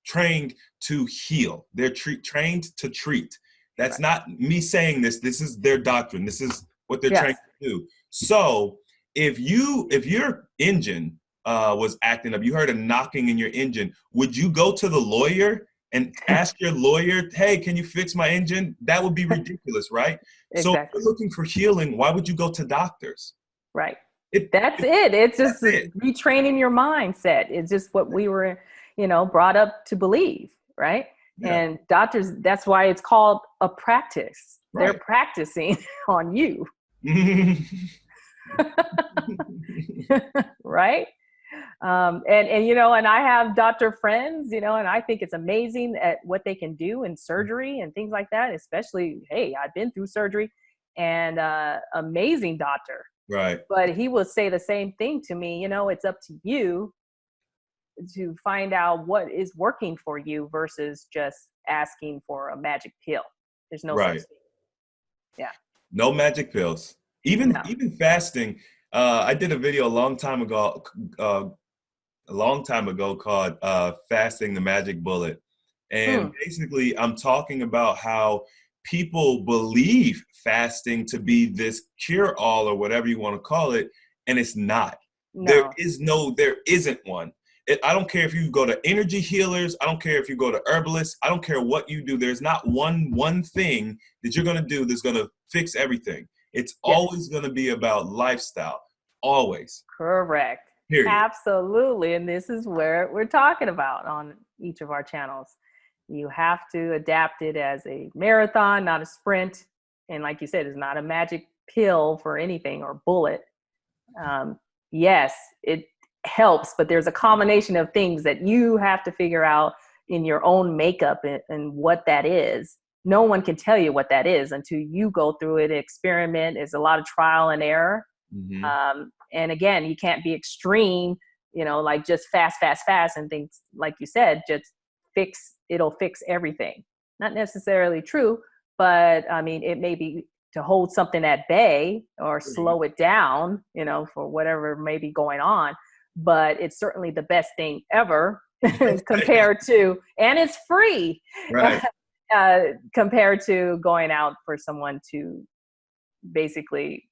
trained to heal. They're trained to treat. That's Right. not me saying this. This is their doctrine. This is what they're Yes. trained to do. So if your engine was acting up, you heard a knocking in your engine, would you go to the lawyer and ask your lawyer, hey, can you fix my engine? That would be ridiculous, right? So if Exactly. you're looking for healing, why would you go to doctors? Right. It, That's it. It's that's just it. retraining your mindset. It's just what we were, brought up to believe, right? Yeah. And doctors, that's why it's called a practice. They're Right. practicing on you, right? And I have doctor friends, and I think it's amazing at what they can do in surgery and things like that. Especially, hey, I've been through surgery, and amazing doctor. Right. But he will say the same thing to me. It's up to you to find out what is working for you versus just asking for a magic pill. There's no such Right. thing. Yeah. No magic pills. No. Even fasting. I did a video uh, a long time ago called "Fasting the Magic Bullet," and Hmm. basically, I'm talking about how people believe fasting to be this cure-all or whatever you want to call it, and it's not. No. There isn't one. I don't care if you go to energy healers. I don't care if you go to herbalists. I don't care what you do. There's not one thing that you're going to do that's going to fix everything. It's Yes. always going to be about lifestyle. Always. Correct. Period. Absolutely. And this is where we're talking about on each of our channels. You have to adapt it as a marathon, not a sprint. And like you said, it's not a magic pill for anything or bullet. Yes, it helps, but there's a combination of things that you have to figure out in your own makeup and what that is. No one can tell you what that is until you go through it, experiment. It's a lot of trial and error. Mm-hmm. And again, you can't be extreme, like just fast, and things, like you said, just it'll fix everything. Not necessarily true, but I mean, it may be to hold something at bay or slow it down, for whatever may be going on. But it's certainly the best thing ever compared to, and it's free, Right. compared to going out for someone to basically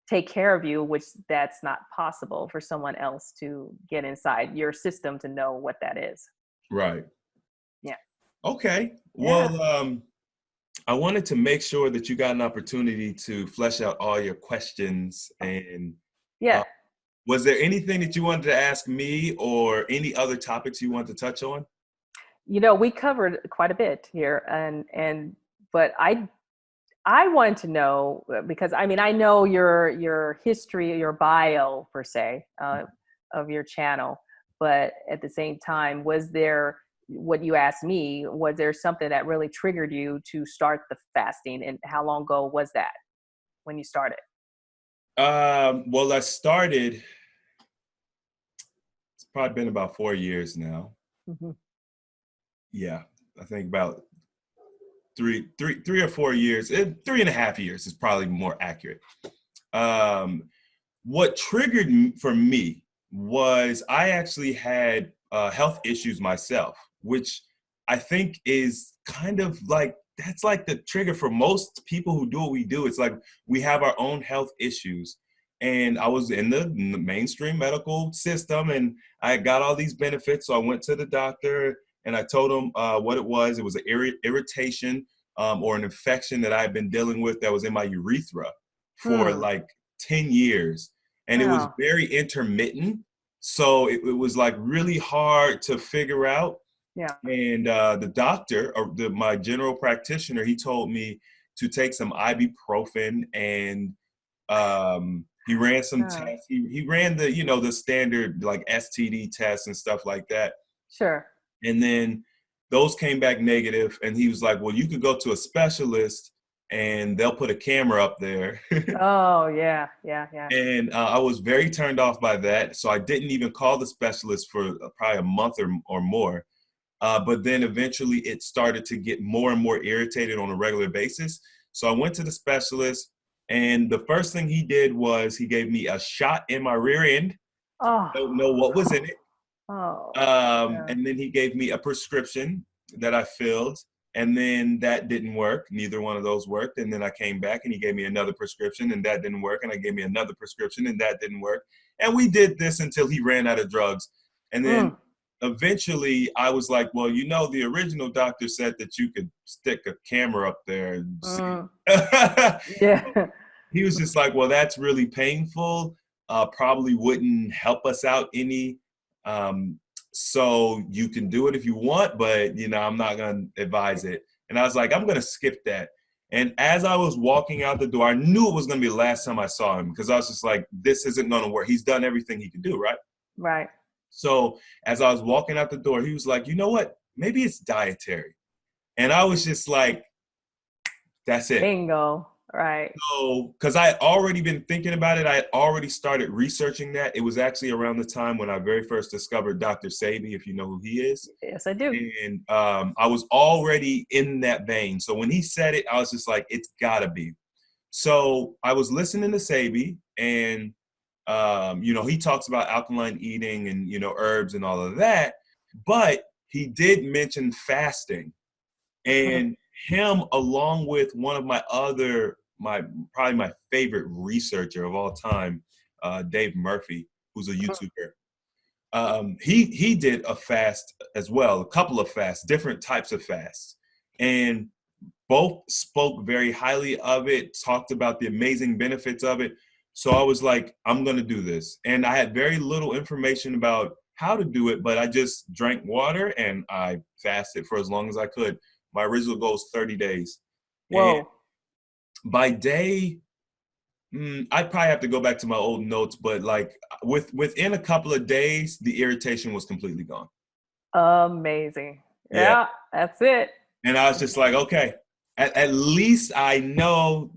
take care of you, which that's not possible for someone else to get inside your system to know what that is. Right. Yeah. Okay. Yeah. Well, I wanted to make sure that you got an opportunity to flesh out all your questions. And Yeah. was there anything that you wanted to ask me or any other topics you want to touch on? We covered quite a bit here, but I wanted to know, because I mean, I know your history, your bio per se, of your channel, but at the same time, was there, what you asked me, was there something that really triggered you to start the fasting, and how long ago was that when you started? Well, I started, it's probably been about 4 years now. Mm-hmm. Yeah, I think about three or 4 years, 3.5 years is probably more accurate. What triggered for me was I actually had health issues myself, which I think is kind of like, that's like the trigger for most people who do what we do. It's like we have our own health issues. And I was in the mainstream medical system and I got all these benefits. So I went to the doctor and I told him what it was. It was an irritation or an infection that I had been dealing with that was in my urethra for like 10 years. And it was Oh, very intermittent. So it was like really hard to figure out. yeah. And the doctor, or my general practitioner, he told me to take some ibuprofen, and he ran some Oh, tests. He ran the standard like STD tests and stuff like that. sure. And then those came back negative. And he was like, well, you could go to a specialist and they'll put a camera up there. Oh, yeah, yeah, yeah. And I was very turned off by that. So I didn't even call the specialist for probably a month or more. But then eventually it started to get more and more irritated on a regular basis. So I went to the specialist, and the first thing he did was he gave me a shot in my rear end. Oh, Don't know what was in it. oh, yeah. And then he gave me a prescription that I filled, and then that didn't work. Neither one of those worked. And then I came back and he gave me another prescription, and that didn't work. And I gave me another prescription, and that didn't work. And we did this until he ran out of drugs. And then eventually I was like, well, the original doctor said that you could stick a camera up there and see. Yeah. He was just like, well, that's really painful. Probably wouldn't help us out any. So you can do it if you want, but I'm not going to advise it. And I was like, I'm going to skip that. And as I was walking out the door, I knew it was going to be the last time I saw him, because I was just like, this isn't going to work. He's done everything he can do, right? Right. So as I was walking out the door, he was like, you know what? Maybe it's dietary. And I was just like, that's it. Bingo. Right. So, because I had already been thinking about it, I had already started researching that. It was actually around the time when I very first discovered Dr. Sabi, if you know who he is. Yes, I do. And I was already in that vein. So when he said it, I was just like, it's gotta be. So I was listening to Sabi, and he talks about alkaline eating and herbs and all of that, but he did mention fasting. Mhm. And him, along with one of probably my favorite researcher of all time, Dave Murphy, who's a YouTuber. He did a fast as well, a couple of fasts, different types of fasts, and both spoke very highly of it, talked about the amazing benefits of it. So I was like, I'm going to do this. And I had very little information about how to do it, but I just drank water and I fasted for as long as I could. My original goal is 30 days. And Whoa. by day, I'd probably have to go back to my old notes, but like within a couple of days, the irritation was completely gone. Amazing. Yeah. Yeah, that's it. And I was just like, okay, at least I know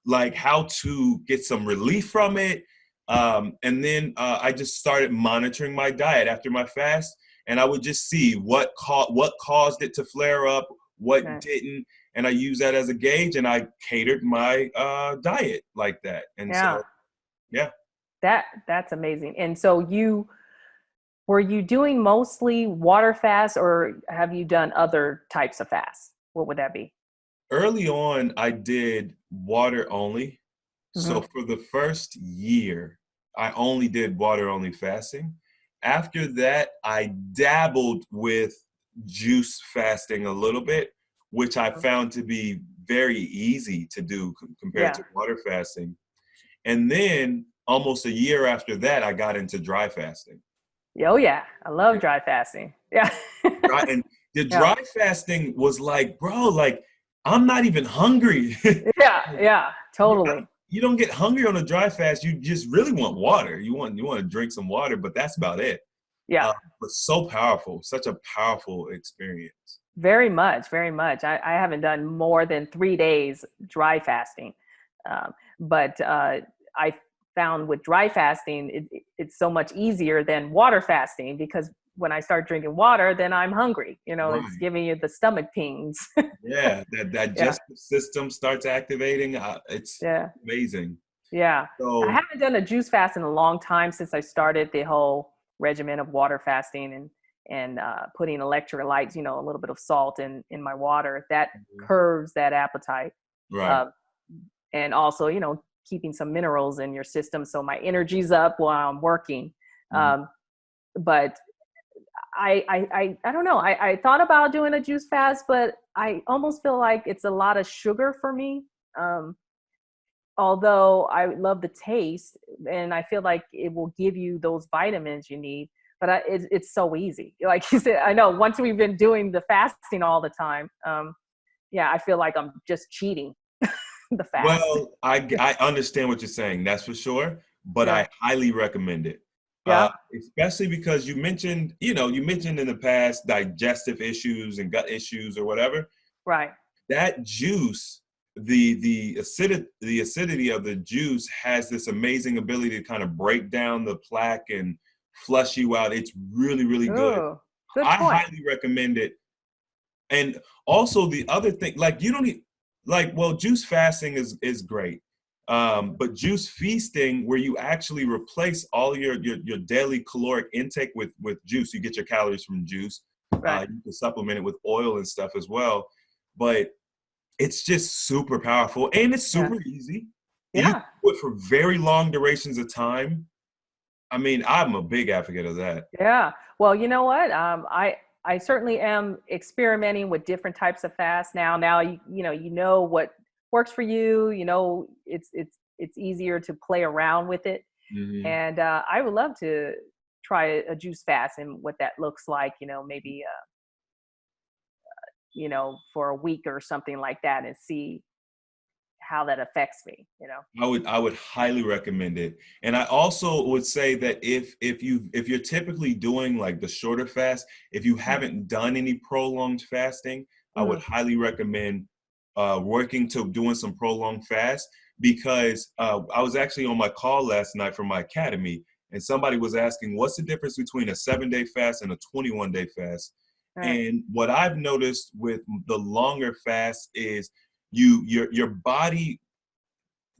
like how to get some relief from it. And then I just started monitoring my diet after my fast, and I would just see what caused it to flare up, what Okay. didn't, and I use that as a gauge, and I catered my diet like that. And Yeah. so, yeah. That's amazing. And so were you doing mostly water fasts, or have you done other types of fasts? What would that be? Early on, I did water only. So Hmm. for the first year, I only did water only fasting. After that, I dabbled with juice fasting a little bit, which I found to be very easy to do compared Yeah. to water fasting. And then almost a year after that, I got into dry fasting. Oh yeah. I love dry fasting. Yeah. And the Yeah. dry fasting was like, bro, like I'm not even hungry. Yeah. Yeah. Yeah, Totally. you don't get hungry on a dry fast. You just really want water. You want to drink some water, but that's about it. Yeah. But so powerful, such a powerful experience. Very much. Very much. I haven't done more than 3 days dry fasting. But I found with dry fasting, it's so much easier than water fasting, because when I start drinking water, then I'm hungry. It's Right. giving you the stomach pings. Yeah, that Yeah. digestive system starts activating. It's Yeah. amazing. Yeah. I So, haven't done a juice fast in a long time, since I started the whole regimen of water fasting and putting electrolytes, a little bit of salt in my water. That curbs that appetite. right. Uh, and also, keeping some minerals in your system, so my energy's up while I'm working. Mhm. Um, but I don't know. I thought about doing a juice fast, but I almost feel like it's a lot of sugar for me. Um, Although I love the taste, and I feel like it will give you those vitamins you need. But it's so easy. Like you said, I know once we've been doing the fasting all the time, yeah, I feel like I'm just cheating the fast. Well, I understand what you're saying. That's for sure. But Yeah. I highly recommend it. Yeah. Especially because you mentioned in the past digestive issues and gut issues or whatever. Right. That juice, the acidity of the juice has this amazing ability to kind of break down the plaque and flush you out. It's really, really good. Oh, good I point. highly recommend it. And also the other thing, like you don't need, like, well, juice fasting is great. But juice feasting, where you actually replace all your daily caloric intake with juice. You get your calories from juice. Right. You can supplement it with oil and stuff as well. But it's just super powerful, and it's Yeah. super easy. And you can Yeah. do it for very long durations of time. I mean, I'm a big advocate of that. Yeah. Well, you know what? I certainly am experimenting with different types of fasts now. Now you know what works for you. It's easier to play around with it, Hmm. and I would love to try a juice fast and what that looks like. Maybe for a week or something like that, and see how that affects me. I would highly recommend it. And I also would say that if you're typically doing like the shorter fast, if you haven't done any prolonged fasting, I would Mm-hmm. highly recommend working to doing some prolonged fast, because I was actually on my call last night from my academy, and somebody was asking, what's the difference between a 7-day fast and a 21-day fast? Right. And what I've noticed with the longer fast is your body,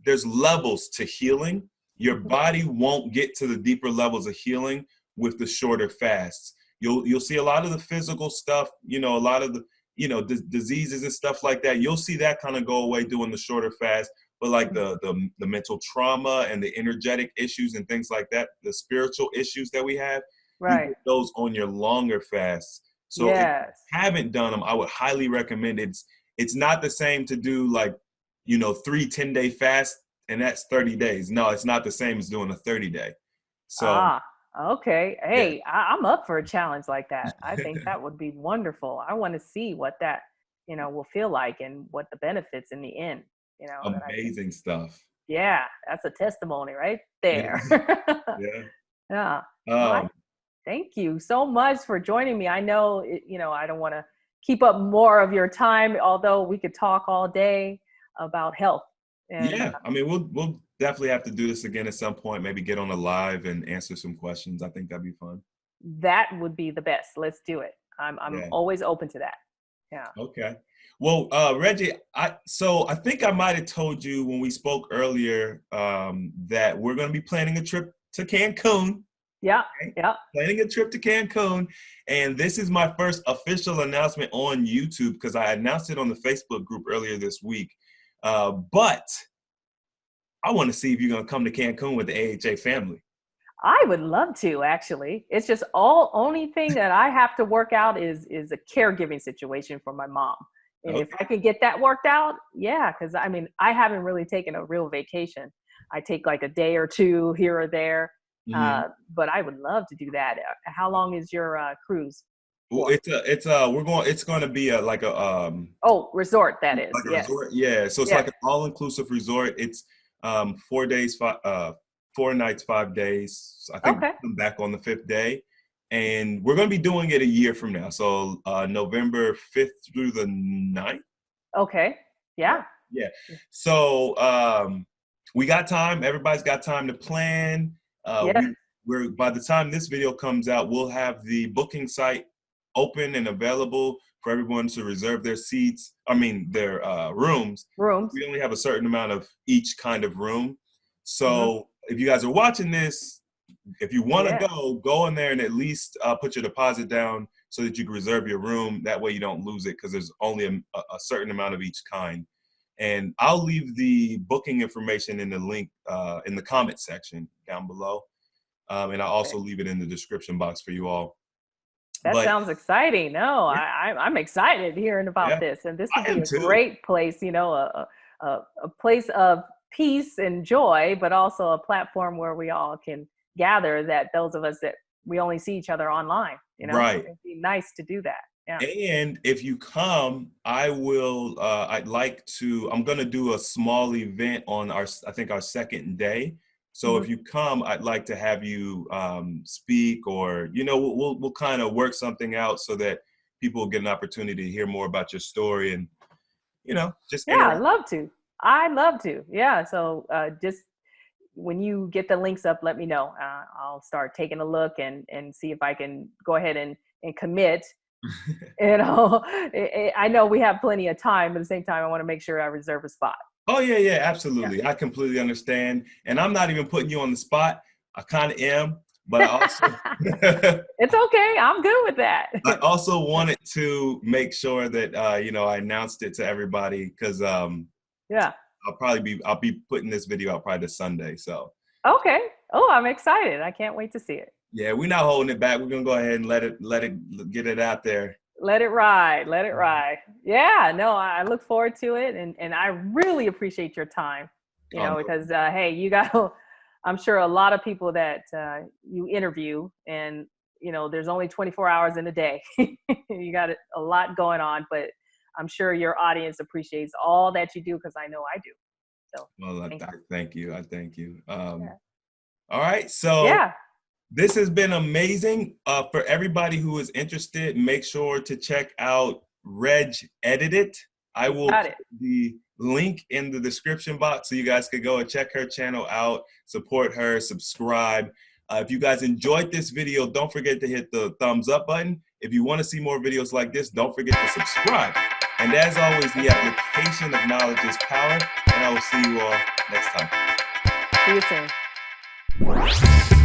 there's levels to healing. Your body won't get to the deeper levels of healing with the shorter fasts. You'll see a lot of the physical stuff, a lot of the, diseases and stuff like that. You'll see that kind of go away doing the shorter fast. But like the mental trauma and the energetic issues and things like that, the spiritual issues that we have, you Right. get those on your longer fasts. So if you Yes. haven't done them, I would highly recommend it. It's not the same to do like, 3 10-day fasts, and that's 30 days. No, it's not the same as doing a 30-day. So Ah, okay. yeah. Hey, I'm up for a challenge like that. I think that would be wonderful. I want to see what that, will feel like and what the benefits in the end, that I can. Amazing stuff. Yeah, that's a testimony right Yeah. there. Yeah. Yeah. Well, Um, thank you so much for joining me. I know, I don't want to keep up more of your time, although we could talk all day about health. And yeah. I mean, we'll definitely have to do this again at some point. Maybe get on a live and answer some questions. I think that'd be fun. that would be the best. Let's do it. I'm Yeah. always open to that. Yeah. Okay. Well, Reggie, I think I might have told you when we spoke earlier that we're going to be planning a trip to Cancun. Yeah. Okay? Yeah. Planning a trip to Cancun, and this is my first official announcement on YouTube, because I announced it on the Facebook group earlier this week. But I want to see if you're going to come to Cancun with the AHA family. I would love to, actually. It's just only thing that I have to work out is a caregiving situation for my mom. And if Okay. I could get that worked out, yeah, because I mean, I haven't really taken a real vacation. I take like a day or two here or there, Mhm. but I would love to do that. How long is your cruise Well, for? it's going to be Oh, resort, that is. like a Yes. resort. Yeah, so it's like Yes. an all-inclusive resort. It's 4 days, 4 nights, 5 days. I think we Okay. come back on the 5th day, and we're going to be doing it a year from now. So November 5th through the 9th. Okay. Yeah, Yeah. yeah. So we got time. Everybody's got time to plan. Yes. We're by the time this video comes out, we'll have the booking site open and available for everyone to reserve their seats. I mean, their rooms. Rooms. We only have a certain amount of each kind of room. Hmm. So if you guys are watching this, if you want to Yeah. go in there and at least put your deposit down so that you can reserve your room. That way you don't lose it, because there's only a certain amount of each kind. And I'll leave the booking information in the link in the comment section down below. And I'll also Okay. leave it in the description box for you all. That But sounds exciting. No, yeah, I'm excited hearing yeah, about this, and this would I be am a too. great place. A place of peace and joy, but also a platform where we all can gather. That those of us that we only see each other online, Right. it'd be nice to do that. Yeah. And if you come, I'd like to, I'm going to do a small event on I think our 2nd day. So if Hmm. you come, I'd like to have you speak, or, we'll kind of work something out so that people will get an opportunity to hear more about your story and, just Yeah, I'd interact. love to. I'd love to. Yeah. So just when you get the links up, let me know. I'll start taking a look and see if I can go ahead and commit. I know we have plenty of time, but at the same time, I want to make sure I reserve a spot. Oh, yeah, yeah, Yeah. absolutely. I completely understand. And I'm not even putting you on the spot. I kind of am, but I also, It's okay. I'm good with that. I also wanted to make sure that I announced it to everybody, because Yeah. I'll be putting this video out probably this Sunday. So Okay. Oh, I'm excited. I can't wait to see it. yeah, we're not holding it back. We're gonna go ahead and let it get it out there. Let it ride. Let it ride. Yeah. No, I look forward to it, and I really appreciate your time. No. Because hey, you got. I'm sure a lot of people that you interview, and there's only 24 hours in a day. You got a lot going on, but I'm sure your audience appreciates all that you do, because I know I do. So Well, thank I you. thank you. I thank you. Yeah. All right, so Yeah. this has been amazing. For everybody who is interested, make sure to check out Reg Edited. I will Got put it. the link in the description box so you guys could go and check her channel out, support her, subscribe. If you guys enjoyed this video, don't forget to hit the thumbs up button. If you want to see more videos like this, don't forget to subscribe. And as always, the application of knowledge is power, and I will see you all next time. See you soon.